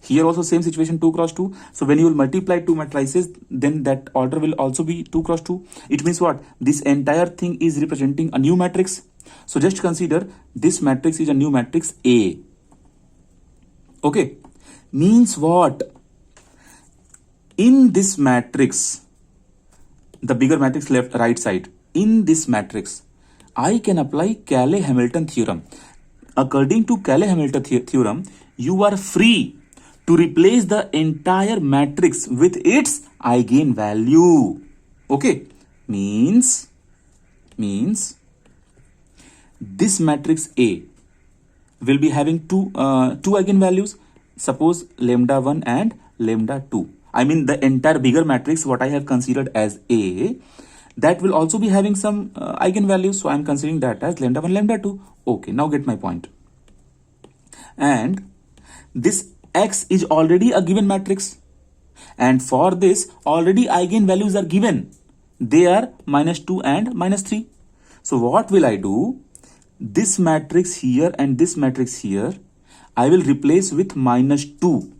Here also same situation, 2 cross 2. So when you will multiply two matrices, then that order will also be 2 cross 2. It means what? This entire thing is representing a new matrix. So just consider this matrix is a new matrix A. Okay. Means what? In this matrix, the bigger matrix left right side, in this matrix, I can apply Cayley-Hamilton theorem. According to Cayley-Hamilton theorem, you are free to replace the entire matrix with its eigenvalue. Okay, means this matrix A will be having two eigenvalues. Suppose lambda 1 and lambda 2. I mean the entire bigger matrix what I have considered as A, that will also be having some eigenvalues. So I am considering that as lambda 1, lambda 2. Okay, now get my point. And this X is already a given matrix. And for this, already eigenvalues are given. They are -2 and -3. So what will I do? This matrix here and this matrix here, I will replace with -2.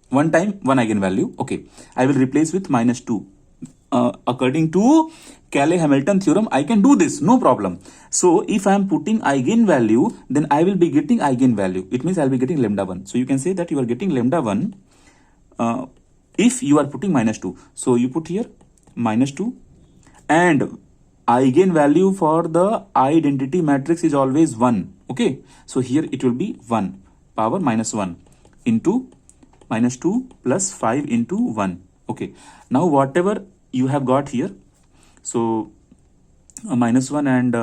One time, one eigenvalue. Okay, I will replace with -2. According to Cayley-Hamilton theorem, I can do this, no problem. So if I am putting eigenvalue, then I will be getting eigenvalue. It means I will be getting lambda 1. So you can say that you are getting lambda 1 if you are putting -2. So you put here -2, and eigenvalue for the identity matrix is always 1. Okay, so here it will be 1 power -1 into -2 plus 5 into 1. Okay, now whatever you have got here, so -1 and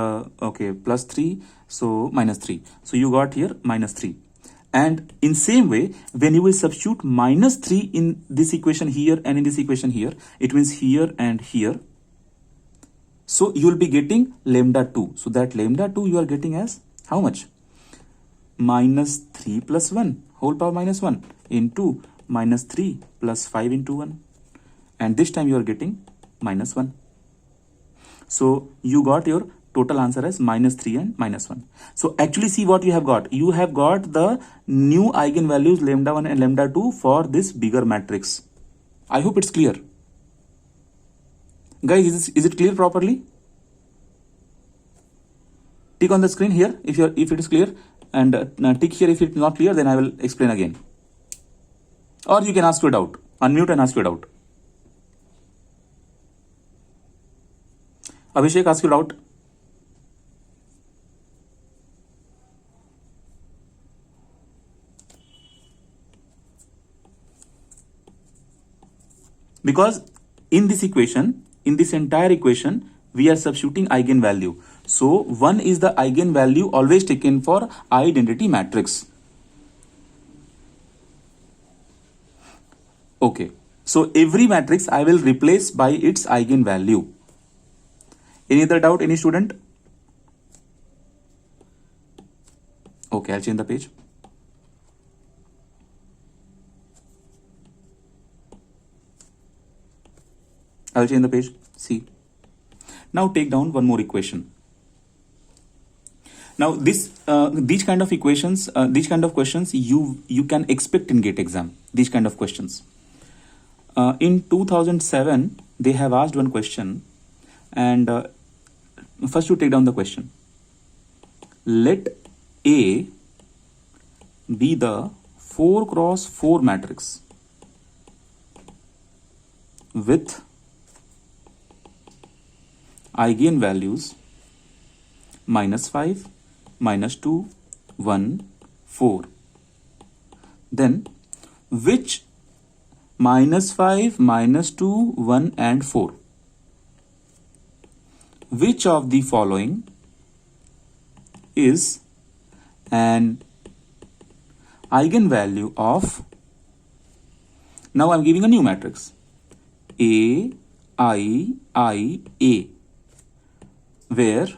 okay, plus 3, so -3. So you got here -3. And in same way, when you will substitute -3 in this equation here and in this equation here, it means here and here. So you will be getting lambda 2. So that lambda 2 you are getting as how much? -3 plus 1 whole power -1 into -3 plus 5 into 1. And this time you are getting -1. So you got your total answer as -3 and -1. So actually see what you have got. You have got the new eigenvalues lambda 1 and lambda 2 for this bigger matrix. I hope it's clear. Guys, is it clear properly? Tick on the screen here if it is clear, and tick here if it's not clear, then I will explain again. Or you can ask your doubt. Unmute and ask your doubt. Abhishek, ask your doubt. Because in this equation, in this entire equation, we are substituting eigenvalue. So 1 is the eigenvalue always taken for identity matrix. Okay, so every matrix I will replace by its eigenvalue. Any other doubt, any student? Okay, I'll change the page. I'll change the page. See. Now take down one more equation. Now these kind of equations, these kind of questions you can expect in GATE exam. These kind of questions. In 2007, they have asked one question, and first you take down the question. Let A be the 4 cross 4 matrix with eigenvalues -5, -2, 1, 4. Then which -5, -2, 1 and 4? Which of the following is an eigenvalue of, now I'm giving a new matrix, A, I, A, where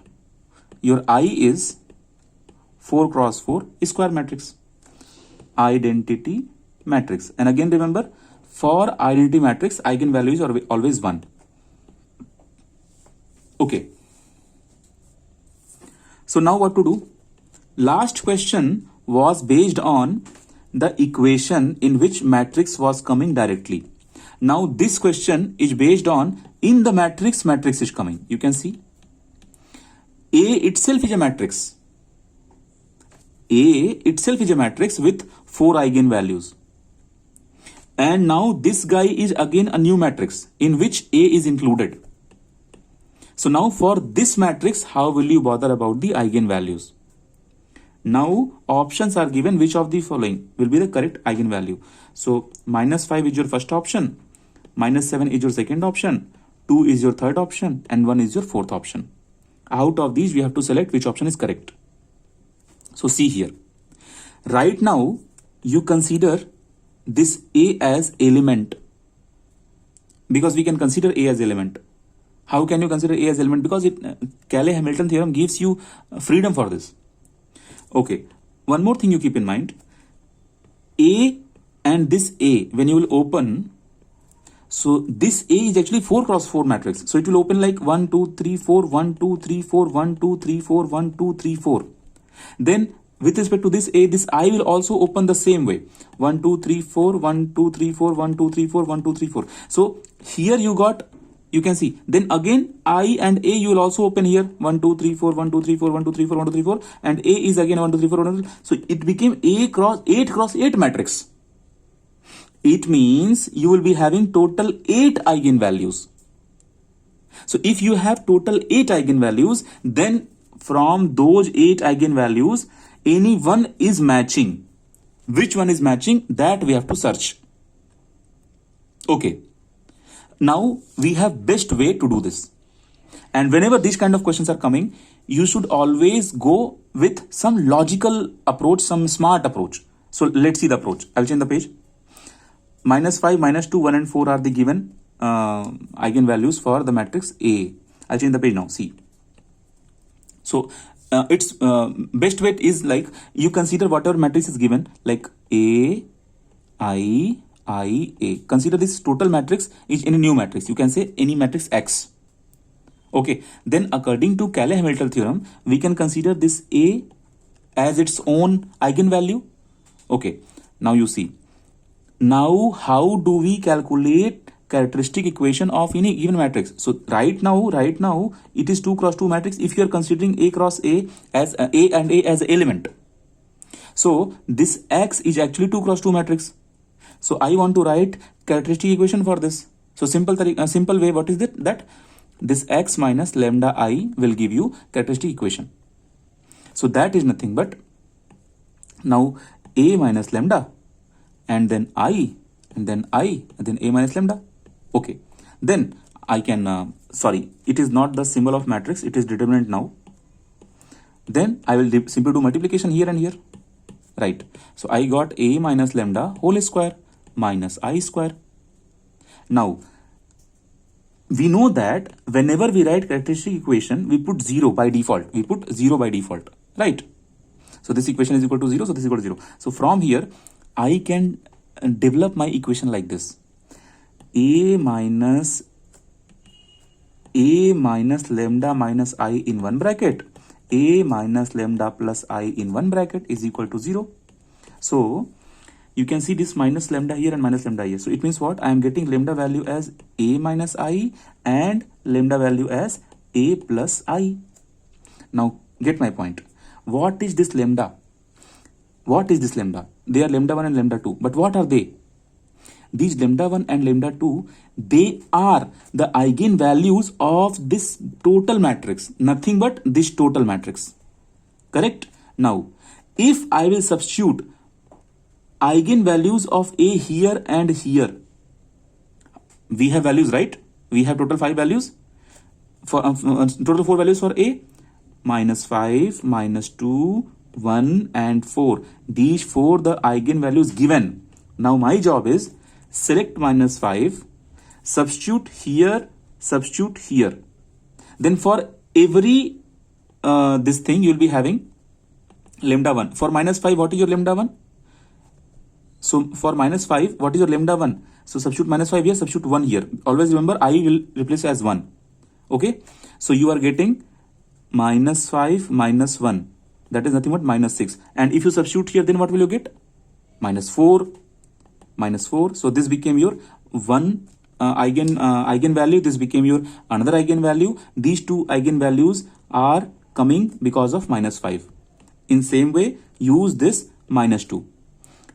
your I is 4 cross 4 square matrix, identity matrix. And again remember, For identity matrix, eigenvalue is always 1. Okay. So now what to do? Last question was based on the equation in which matrix was coming directly. Now this question is based on in the matrix is coming. You can see A itself is a matrix. A itself is a matrix with 4 eigenvalues. And now this guy is again a new matrix in which A is included. So now for this matrix, how will you bother about the eigenvalues? Now options are given, which of the following will be the correct eigenvalue. So -5 is your first option, -7 is your second option, 2 is your third option, and 1 is your fourth option. Out of these, we have to select which option is correct. So see here. Right now, you consider this A as element, because we can consider A as element. How can you consider A as element? Because Cayley-Hamilton theorem gives you freedom for this. Okay, one more thing you keep in mind. A and this A, when you will open, so this A is actually 4 cross 4 matrix. So it will open like 1, 2, 3, 4, 1, 2, 3, 4, 1, 2, 3, 4, 1, 2, 3, 4. Then with respect to this A, this I will also open the same way. 1, 2, 3, 4, 1, 2, 3, 4, 1, 2, 3, 4, 1, 2, 3, 4. So here you got, you can see. Then again I and A you will also open here. 1, 2, 3, 4, 1, 2, 3, 4, 1, 2, 3, 4, 1, 2, 3, 4. And A is again 1, 2, 3, 4, 1, 2, 3. So it became A cross 8 cross 8 matrix. It means you will be having total 8 eigenvalues. So if you have total 8 eigenvalues, then from those 8 eigenvalues, any one is matching. Which one is matching? That we have to search. Okay. Now we have best way to do this. And whenever these kind of questions are coming, you should always go with some logical approach, some smart approach. So let's see the approach. I'll change the page. -5, -2, 1 and 4 are the given eigenvalues for the matrix A. I'll change the page now. See. So its best way is like you consider whatever matrix is given, like A, I, A. Consider this total matrix is in a new matrix. You can say any matrix X. Okay. Then according to Cayley-Hamilton theorem, we can consider this A as its own eigenvalue. Okay. Now you see. Now how do we calculate characteristic equation of any given matrix? So right now it is 2 cross 2 matrix if you are considering A cross A as A and A as element. So this X is actually 2 cross 2 matrix. So I want to write characteristic equation for this. So simple way, what is it? That this X minus lambda I will give you characteristic equation. So that is nothing but now A minus lambda and then I and then A minus lambda. Okay. Then I can, sorry, it is not the symbol of matrix. It is determinant now. Then I will simply do multiplication here and here. Right. So I got A minus lambda whole square minus I square. Now, we know that whenever we write characteristic equation, we put 0 by default. Right. So this equation is equal to 0. So this is equal to 0. So from here, I can develop my equation like this. A minus lambda minus I in one bracket. A minus lambda plus I in one bracket is equal to 0. So you can see this minus lambda here and minus lambda here. So it means what? I am getting lambda value as A minus I and lambda value as A plus I. Now get my point. What is this lambda? They are lambda 1 and lambda 2. But what are they? These lambda 1 and lambda 2, they are the eigenvalues of this total matrix. Nothing but this total matrix. Correct? Now, if I will substitute eigenvalues of A here and here, we have values, right? We have total 5 values. For total 4 values for A. -5, -2, 1 and 4. These 4 the eigenvalues given. Now my job is select -5, substitute here. Then for every this thing you will be having lambda 1. For -5, what is your lambda 1? So for minus 5, what is your lambda 1? So substitute minus 5 here, substitute 1 here. Always remember I will replace as 1. Okay. So you are getting minus 5 minus 1. That is nothing but minus 6. And if you substitute here, then what will you get? Minus 4. Minus 4. So this became your one eigenvalue. This became your another eigenvalue. These two eigenvalues are coming because of minus 5. In same way, use this minus 2.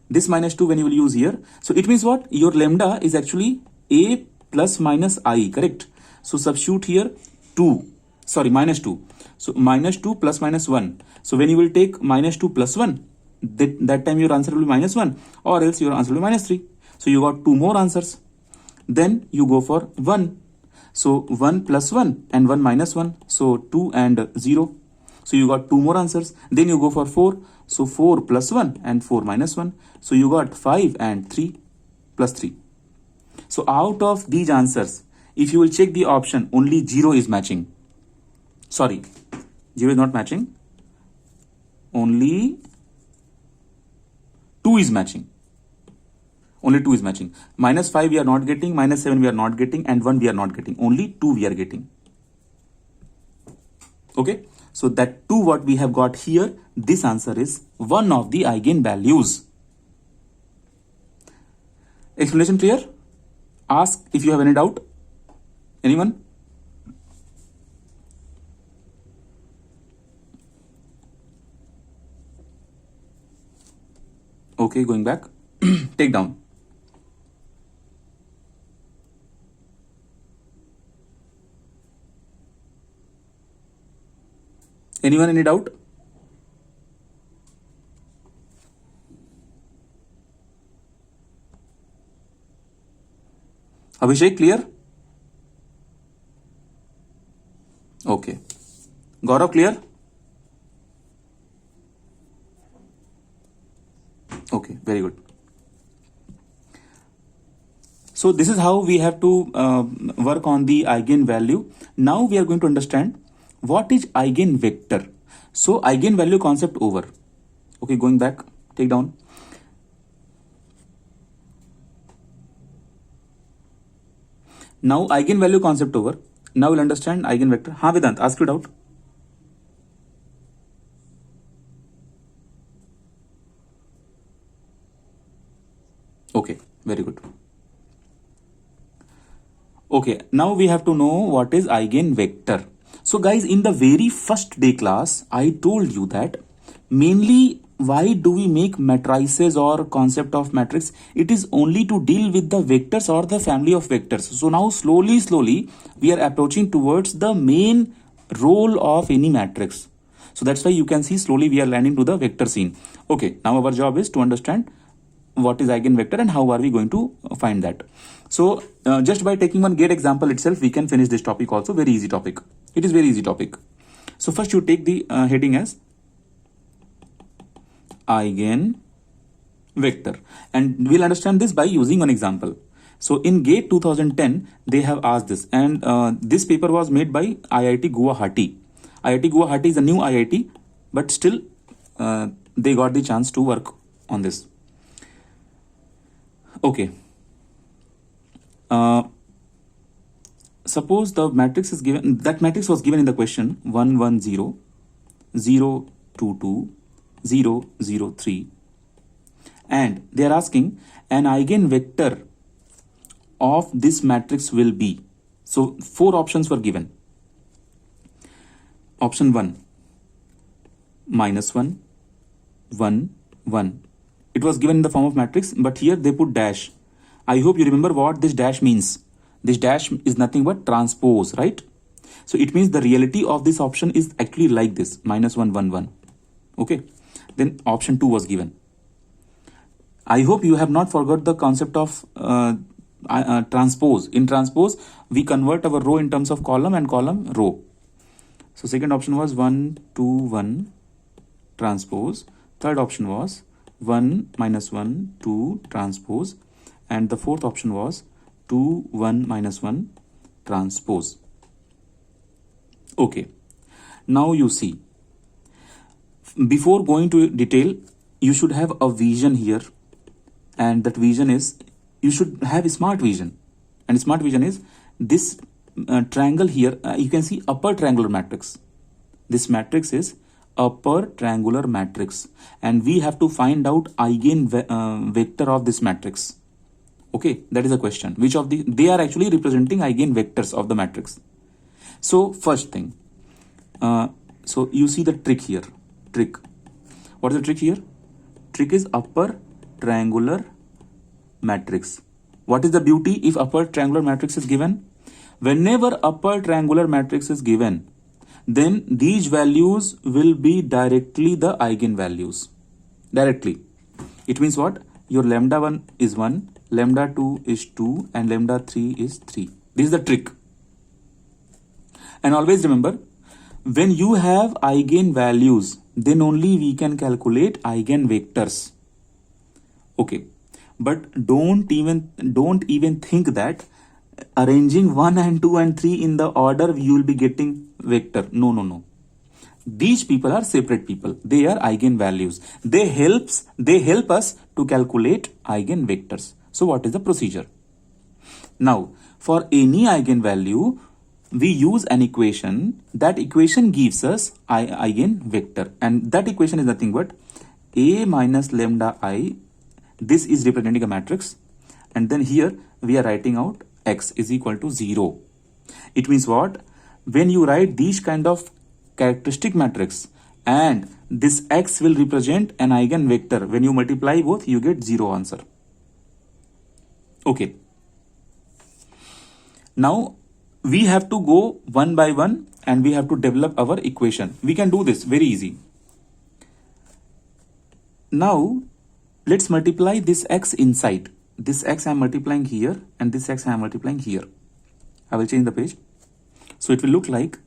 This minus 2 when you will use here. So it means what? Your lambda is actually a plus minus I, correct? So substitute here 2. Sorry, minus 2. So minus 2 plus minus 1. So when you will take minus 2 plus 1, that time your answer will be minus 1, or else your answer will be minus 3. So you got two more answers. Then you go for 1. So 1 plus 1 and 1 minus 1. So 2 and 0. So you got two more answers. Then you go for 4. So 4 plus 1 and 4 minus 1. So you got 5 and 3 plus 3. So out of these answers, if you will check the option, only 0 is matching. Sorry, 0 is not matching. Only 2 is matching. Only 2 is matching. Minus 5 we are not getting, minus 7 we are not getting, and 1 we are not getting. Only 2 we are getting. Okay. So that 2 what we have got here, this answer is one of the eigenvalues. Explanation clear? Ask if you have any doubt. Anyone? Okay, going back. Take down. Anyone any doubt? Abhishek, clear? Okay. Gaurav, clear? Okay, very good. So this is how we have to work on the eigenvalue. Now we are going to understand what is eigenvector. So eigenvalue concept over. Okay, going back, take down. Now eigenvalue concept over. Now we'll understand eigenvector. Ha, Vedant, ask your doubt. Okay, very good. Okay, now we have to know what is eigenvector. So guys, in the very first day class, I told you that mainly why do we make matrices or concept of matrix? It is only to deal with the vectors or the family of vectors. So now slowly we are approaching towards the main role of any matrix. So that's why you can see slowly we are landing to the vector scene. Okay, now our job is to understand what is eigenvector and how are we going to find that. So just by taking one gate example itself, we can finish this topic also. Very easy topic. It is very easy topic. So first you take the heading as eigenvector, and we'll understand this by using one example. So in GATE 2010, they have asked this, and this paper was made by IIT Guwahati. IIT Guwahati is a new IIT, but still they got the chance to work on this. Okay. Suppose the matrix is given, that matrix was given in the question 1 1 0 0 2 2 0 0 3, and they are asking an eigenvector of this matrix will be. So 4 options were given. Option 1 minus 1 1 1. It was given in the form of matrix, but here they put dash. I hope you remember what this dash means. This dash is nothing but transpose, right? So it means the reality of this option is actually like this, minus 1 1 1. Okay. Then option 2 was given. I hope you have not forgot the concept of transpose. In transpose, we convert our row in terms of column and column row. So second option was 1 2 1 transpose. Third option was 1 minus 1 2 transpose, and the fourth option was 2 1 minus 1 transpose. Okay, now you see, before going to detail, you should have a vision here, and that vision is, you should have smart vision, and smart vision is this triangle here. You can see upper triangular matrix. This matrix is upper triangular matrix, and we have to find out eigen vector of this matrix. Okay, that is a question. Which of the, they are actually representing eigen vectors of the matrix. So first thing, so you see the trick here. Trick. What is the trick here? Trick is upper triangular matrix. What is the beauty if upper triangular matrix is given? Whenever upper triangular matrix is given, then these values will be directly the eigenvalues. Directly. It means what? Your lambda 1 is 1, lambda 2 is 2, and lambda 3 is 3. This is the trick. And always remember, when you have eigenvalues, then only we can calculate eigenvectors. Okay, but don't even think that arranging 1 and 2 and 3 in the order you will be getting vector. No. These people are separate people. They are eigenvalues. They help us to calculate eigenvectors. So what is the procedure? Now, for any eigenvalue, we use an equation. That equation gives us eigenvector, and that equation is nothing but A minus lambda I. This is representing a matrix, and then here we are writing out x is equal to 0. It means what? When you write these kind of characteristic matrix, and this x will represent an eigenvector, when you multiply both, you get 0 answer. Okay. Now we have to go one by one, and we have to develop our equation. We can do this very easy. Now let's multiply this x inside. This x I am multiplying here, and this x I am multiplying here. I will change the page. So it will look like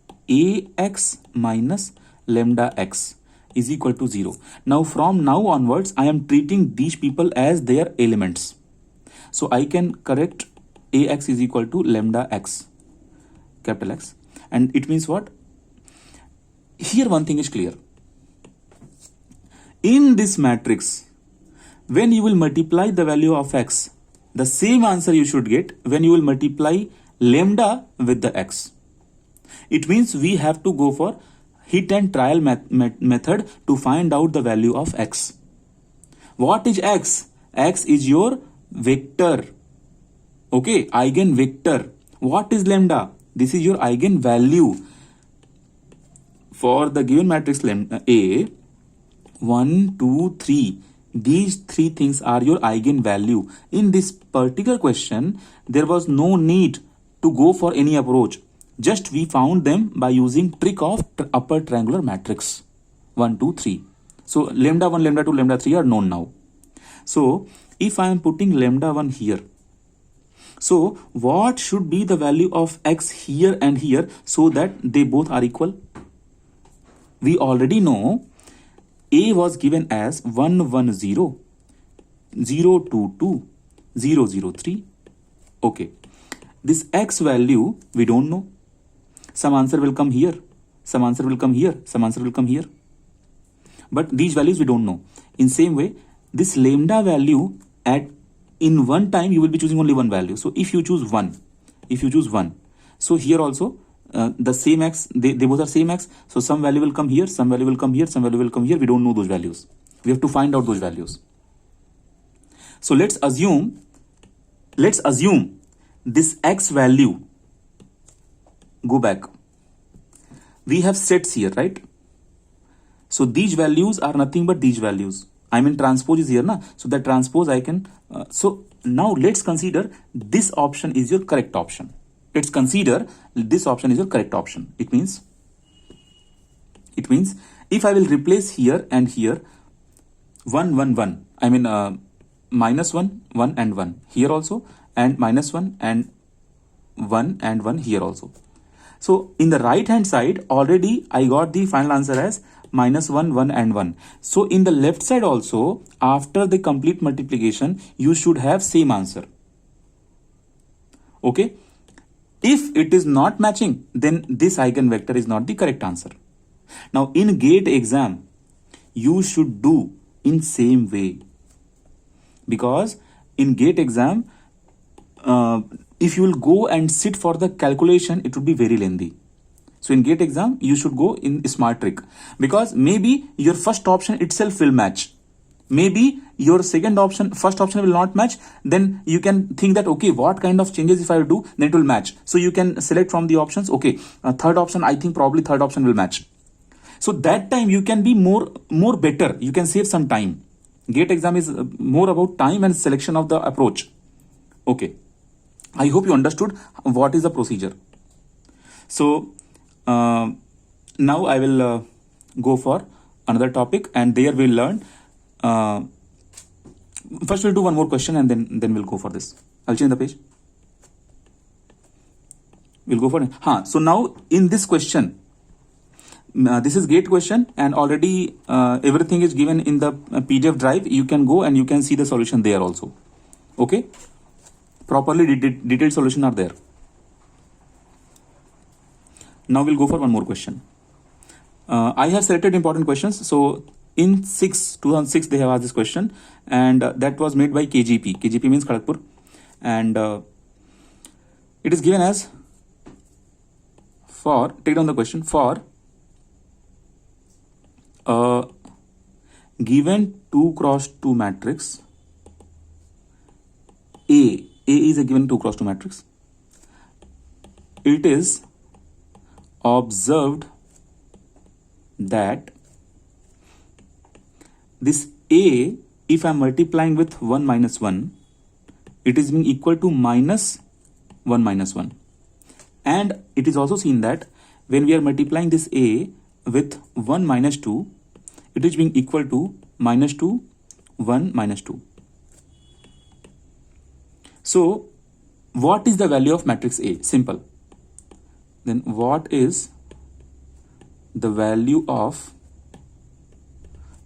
ax minus lambda x is equal to 0. Now from now onwards, I am treating these people as their elements. So I can correct ax is equal to lambda x, capital X. And it means what? Here one thing is clear. In this matrix, when you will multiply the value of x, the same answer you should get when you will multiply lambda with the x. It means we have to go for hit and trial method to find out the value of x. What is x? X is your vector. Okay, eigenvector. What is lambda? This is your eigenvalue. For the given matrix A, 1, 2, 3, these three things are your eigenvalue. In this particular question, there was no need to go for any approach. Just we found them by using trick of upper triangular matrix. 1, 2, 3. So lambda 1, lambda 2, lambda 3 are known now. So if I am putting lambda 1 here, so what should be the value of x here and here so that they both are equal? We already know A was given as 1, 1, 0, 0, 2, 2, 0, 0, 3. Okay. This x value we don't know. Some answer will come here. Some answer will come here. Some answer will come here. But these values we don't know. In same way, this lambda value in one time you will be choosing only one value. So if you choose 1, so here also the same x, they both are same x. So some value will come here, some value will come here, some value will come here. We don't know those values. We have to find out those values. So let's assume this x value, go back. We have sets here, right? So these values are nothing but these values. I mean transpose is here, na? So that transpose I can, so now let's consider this option is your correct option. Let's consider this option is your correct option. It means if I will replace here and here 1, 1, 1, I mean minus 1, 1 and 1 here also, and minus 1 and 1 here also. So in the right hand side already I got the final answer as minus 1, 1 and 1. So in the left side also, after the complete multiplication, you should have same answer. Okay. If it is not matching, then this eigenvector is not the correct answer. Now in GATE exam, you should do in same way, because in GATE exam, if you will go and sit for the calculation, it would be very lengthy. So in GATE exam, you should go in smart trick, because maybe your first option itself will match. Maybe your first option will not match. Then you can think that, okay, what kind of changes if I do, then it will match. So you can select from the options. Okay, third option, I think probably third option will match. So that time you can be more better. You can save some time. GATE exam is more about time and selection of the approach. Okay, I hope you understood what is the procedure. So now I will go for another topic, and there we'll learn. First we'll do one more question, and then we'll go for this. I'll change the page. We'll go for it. So now in this question, this is GATE question, and already everything is given in the PDF drive. You can go and you can see the solution there also. Okay, properly detailed solution are there. Now we'll go for one more question. I have selected important questions. So in 2006 they have asked this question, and that was made by KGP. KGP means Kharagpur, and it is given as, for, take down the question, for a given 2x2 matrix, A is a given 2x2 matrix, it is observed that this A, if I am multiplying with 1 minus 1, it is being equal to minus 1 minus 1. And it is also seen that when we are multiplying this A with 1 minus 2, it is being equal to minus 2, 1 minus 2. So what is the value of matrix A? Simple. Then what is the value of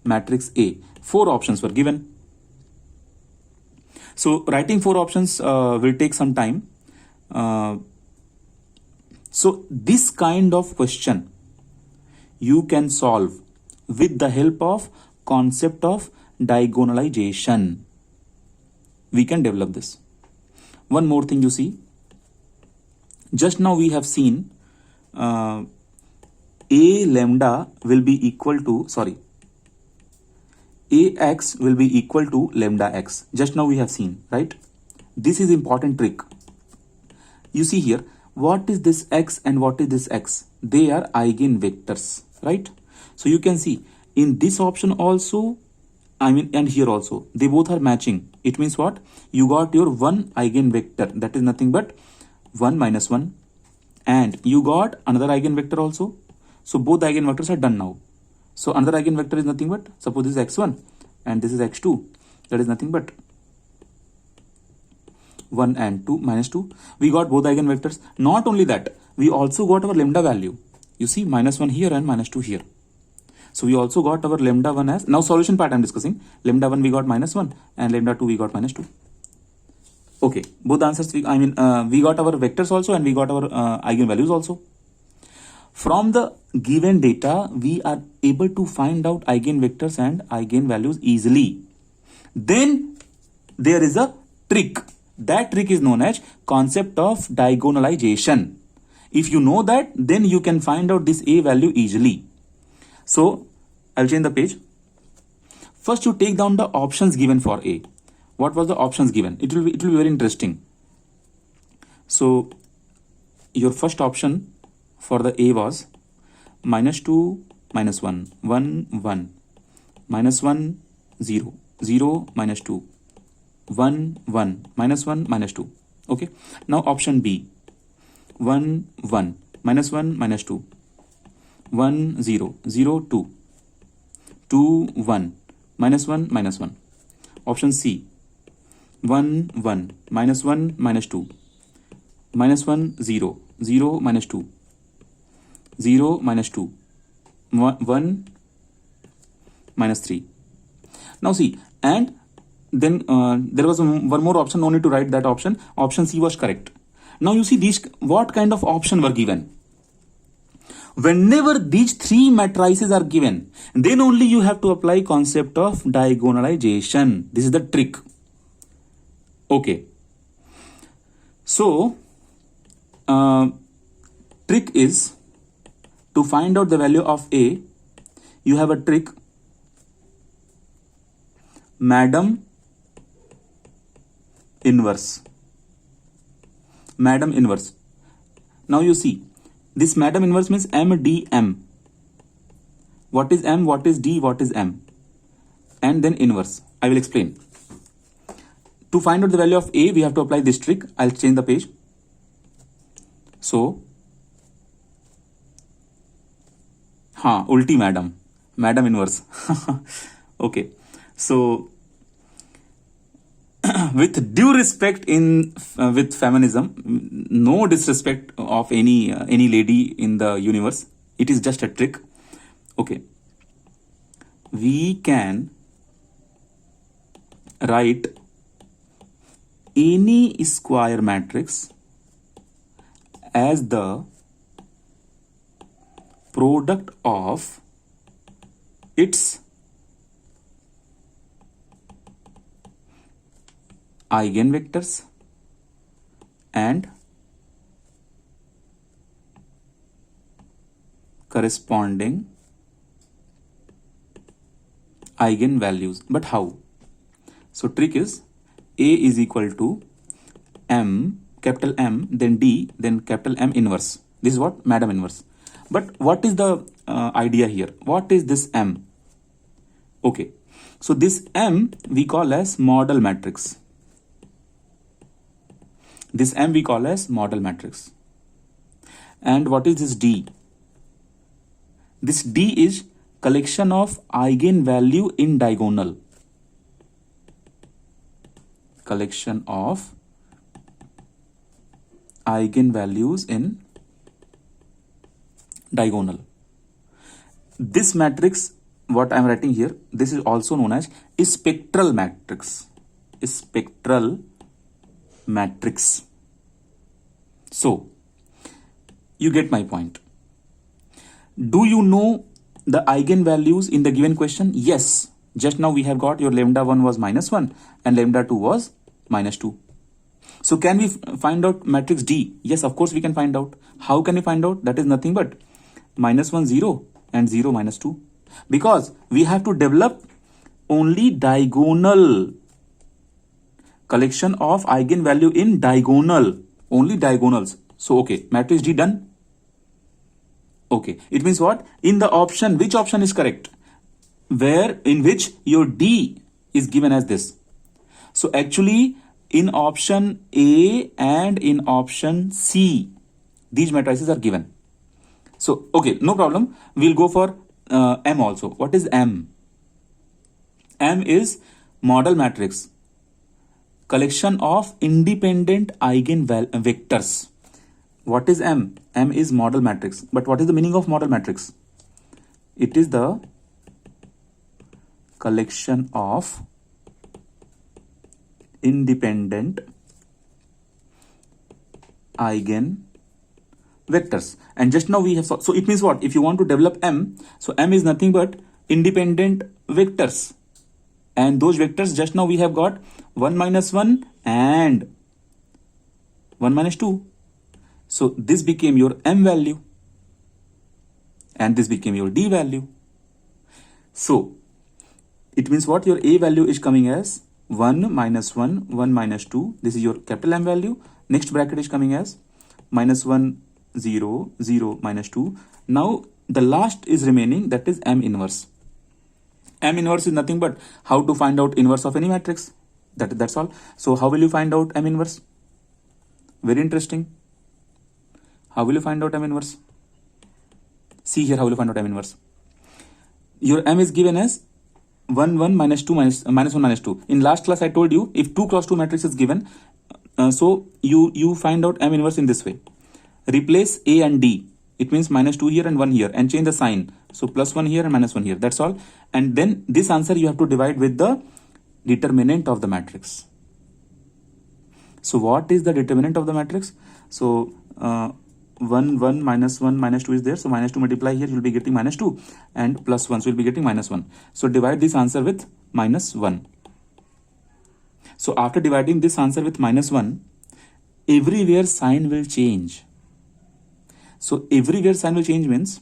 matrix A? 4 options were given. So writing 4 options will take some time. So this kind of question you can solve with the help of concept of diagonalization. We can develop this. One more thing you see. Just now we have seen A lambda will be equal to, AX will be equal to lambda x. Just now we have seen, right? This is important trick. You see here, what is this x and what is this x? They are eigenvectors, right? So you can see in this option also, and here also, they both are matching. It means what? You got your one eigenvector, that is nothing but 1 minus 1, and you got another eigenvector also. So both eigenvectors are done now. So another eigenvector is nothing but, suppose this is x1 and this is x2, that is nothing but 1 and 2 minus 2. We got both eigenvectors. Not only that, we also got our lambda value. You see, minus 1 here and minus 2 here. So we also got our lambda 1 as, now solution part I am discussing. Lambda 1 we got minus 1 and lambda 2 we got minus 2. Okay, both answers, we got our vectors also and we got our eigenvalues also. From the given data, we are able to find out eigenvectors and eigenvalues easily. Then there is a trick. That trick is known as concept of diagonalization. If you know that, then you can find out this A value easily. So I'll change the page. First you take down the options given for A. What was the options given? It will be very interesting. So your first option for the A was minus 2 minus 1, 1 1, minus 1 0, 0 minus 2, 1 1, minus 1 minus 2. Okay, now option B, 1 1, minus 1 minus 2, 1 0, 0 2, 2 1, minus 1 minus 1. Option C, 1 1, minus 1 minus 2, minus 1 0, 0 minus 2, 0 minus 2, 1 minus 3. Now see, and then there was one more option, no need to write that option. Option C was correct. Now you see these, what kind of option were given. Whenever these 3 matrices are given, then only you have to apply concept of diagonalization. This is the trick. Okay. So, trick is to find out the value of A. You have a trick, Madam inverse. Madam inverse. Now you see, this Madam inverse means MDM. What is M? What is D? What is M? And then inverse. I will explain. To find out the value of A, we have to apply this trick. I'll change the page. So, ulti madam. Madam inverse. Okay. So, with due respect with feminism, no disrespect of any lady in the universe. It is just a trick. Okay. We can write any square matrix as the product of its eigenvectors and corresponding eigenvalues. But how? So trick is A is equal to M, capital M, then D, then capital M inverse. This is what? Madam inverse. But what is the idea here? What is this M? Okay. So this M we call as model matrix. This M we call as model matrix. And what is this D? This D is collection of eigenvalue in diagonal. Collection of eigenvalues in diagonal. This matrix, what I am writing here, this is also known as spectral matrix. Spectral matrix. So, you get my point. Do you know the eigenvalues in the given question? Yes. Just now we have got your lambda 1 was -1 and lambda 2 was -2. So can we find out matrix D? Yes, of course we can find out. How can we find out? That is nothing but -1, 0 and 0, -2. Because we have to develop only diagonal collection of eigenvalue in diagonal. Only diagonals. So okay, matrix D done. Okay, it means what? In the option, which option is correct? In which your D is given as this. So actually in option A and in option C, these matrices are given. So okay, no problem. We'll go for M also. What is M? M is model matrix. Collection of independent eigenvectors. What is M? M is model matrix. But what is the meaning of model matrix? It is the collection of independent eigenvectors. And just now we have so it means what? If you want to develop M, so M is nothing but independent vectors. And those vectors just now we have got 1 - 1 and 1 - 2. So this became your M value and this became your D value. So it means what? Your A value is coming as 1 - 1, 1 - 2. This is your capital M value. Next bracket is coming as -1, 0, 0, -2. Now the last is remaining, that is M inverse. M inverse is nothing but how to find out inverse of any matrix. That's all. So how will you find out M inverse? Very interesting. How will you find out M inverse? See here how will you find out M inverse. Your M is given as 1, 1, -2, -1, -2. In last class I told you if 2 × 2 matrix is given, so you find out M inverse in this way. Replace A and D. It means -2 here and 1 here and change the sign. So +1 here and -1 here. That's all. And then this answer you have to divide with the determinant of the matrix. So what is the determinant of the matrix? So 1, 1, -1, -2 is there. So -2 multiply here, you'll be getting -2 and +1. So you'll be getting -1. So divide this answer with -1. So after dividing this answer with -1, everywhere sign will change. So everywhere sign will change means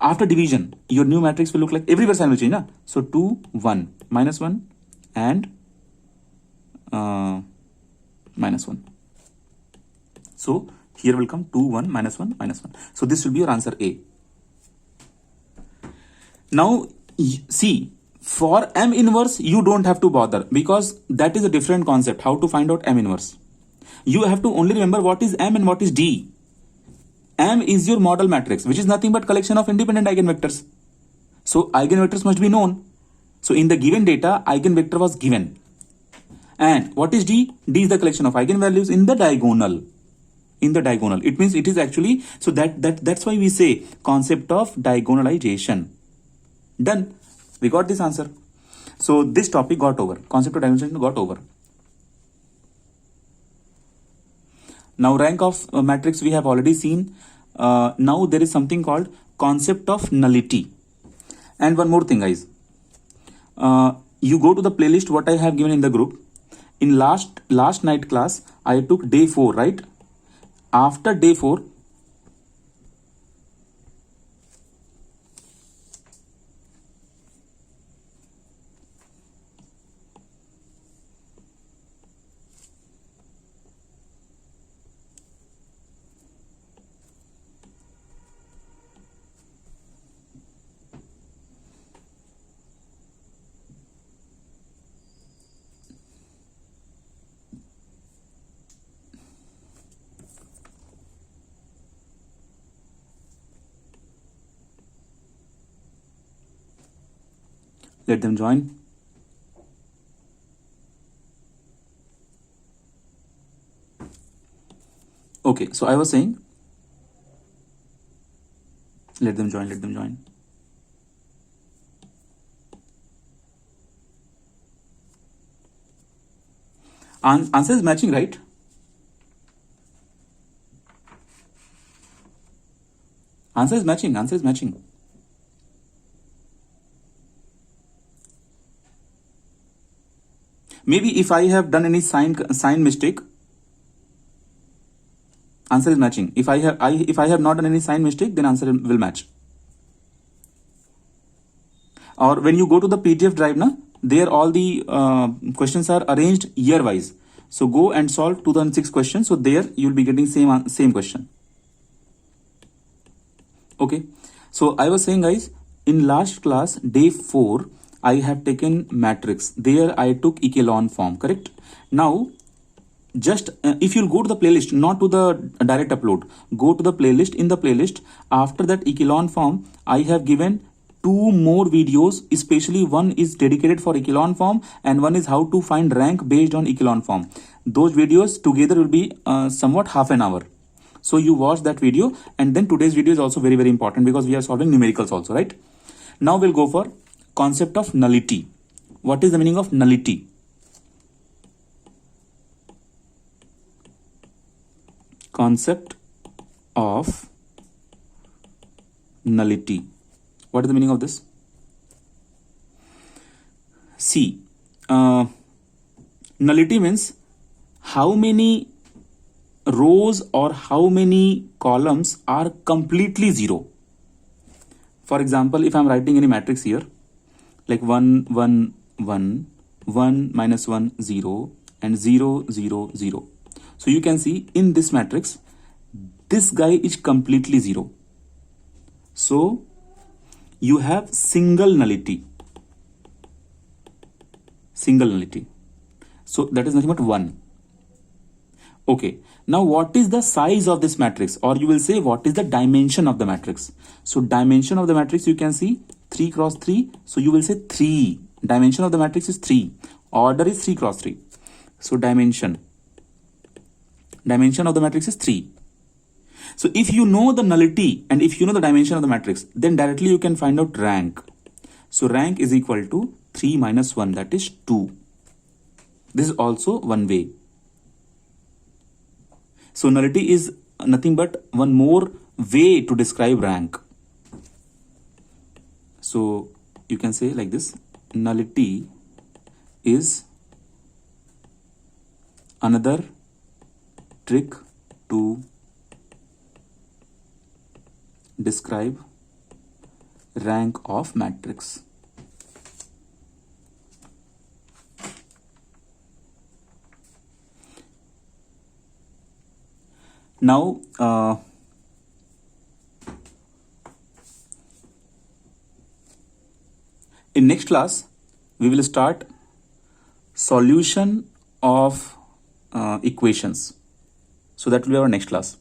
after division, your new matrix will look like everywhere sign will change. Na? So 2, 1, -1 and -1. So here will come 2, 1, -1, -1. So this will be your answer A. Now see, for M inverse, you don't have to bother because that is a different concept. How to find out M inverse? You have to only remember what is M and what is D. M is your model matrix, which is nothing but collection of independent eigenvectors. So eigenvectors must be known. So in the given data, eigenvector was given. And what is D? D is the collection of eigenvalues in the diagonal. In the diagonal. It means it is actually, so that's why we say concept of diagonalization. Done. We got this answer. So this topic got over. Concept of diagonalization got over. Now rank of matrix we have already seen. Now there is something called concept of nullity. And one more thing, guys. You go to the playlist what I have given in the group. In last night class, I took day 4, right? After day 4, let them join. Okay, so I was saying, let them join, let them join. Answer is matching, right? Answer is matching, answer is matching. Maybe if I have done any sign mistake, answer is matching. If I have not done any sign mistake, then answer will match. Or when you go to the PDF drive, na, there all the questions are arranged year wise. So go and solve 2006 questions. So there you will be getting same question. Okay. So I was saying, guys, in last class, day 4, I have taken matrix. There I took echelon form, correct? Now, just if you'll go to the playlist, not to the direct upload, go to the playlist. In the playlist, after that echelon form, I have given 2 more videos, especially one is dedicated for echelon form and one is how to find rank based on echelon form. Those videos together will be somewhat half an hour. So you watch that video, and then today's video is also very, very important because we are solving numericals also, right? Now we'll go for concept of nullity. What is the meaning of nullity? Concept of nullity. What is the meaning of this? See, nullity means how many rows or how many columns are completely zero. For example, if I'm writing any matrix here, like 1, 1, 1, 1, -1, 0, and 0, 0, 0. So you can see in this matrix, this guy is completely zero. So you have single nullity. Single nullity. So that is nothing but 1. Okay. Now what is the size of this matrix? Or you will say what is the dimension of the matrix? So dimension of the matrix you can see 3 cross 3. So you will say 3. Dimension of the matrix is 3. Order is 3 cross 3. So dimension of the matrix is 3. So if you know the nullity and if you know the dimension of the matrix, then directly you can find out rank. So rank is equal to 3 minus 1, that is 2. This is also one way. So nullity is nothing but one more way to describe rank. So you can say like this, nullity is another trick to describe rank of matrix. Now, in next class, we will start solution of equations. So that will be our next class.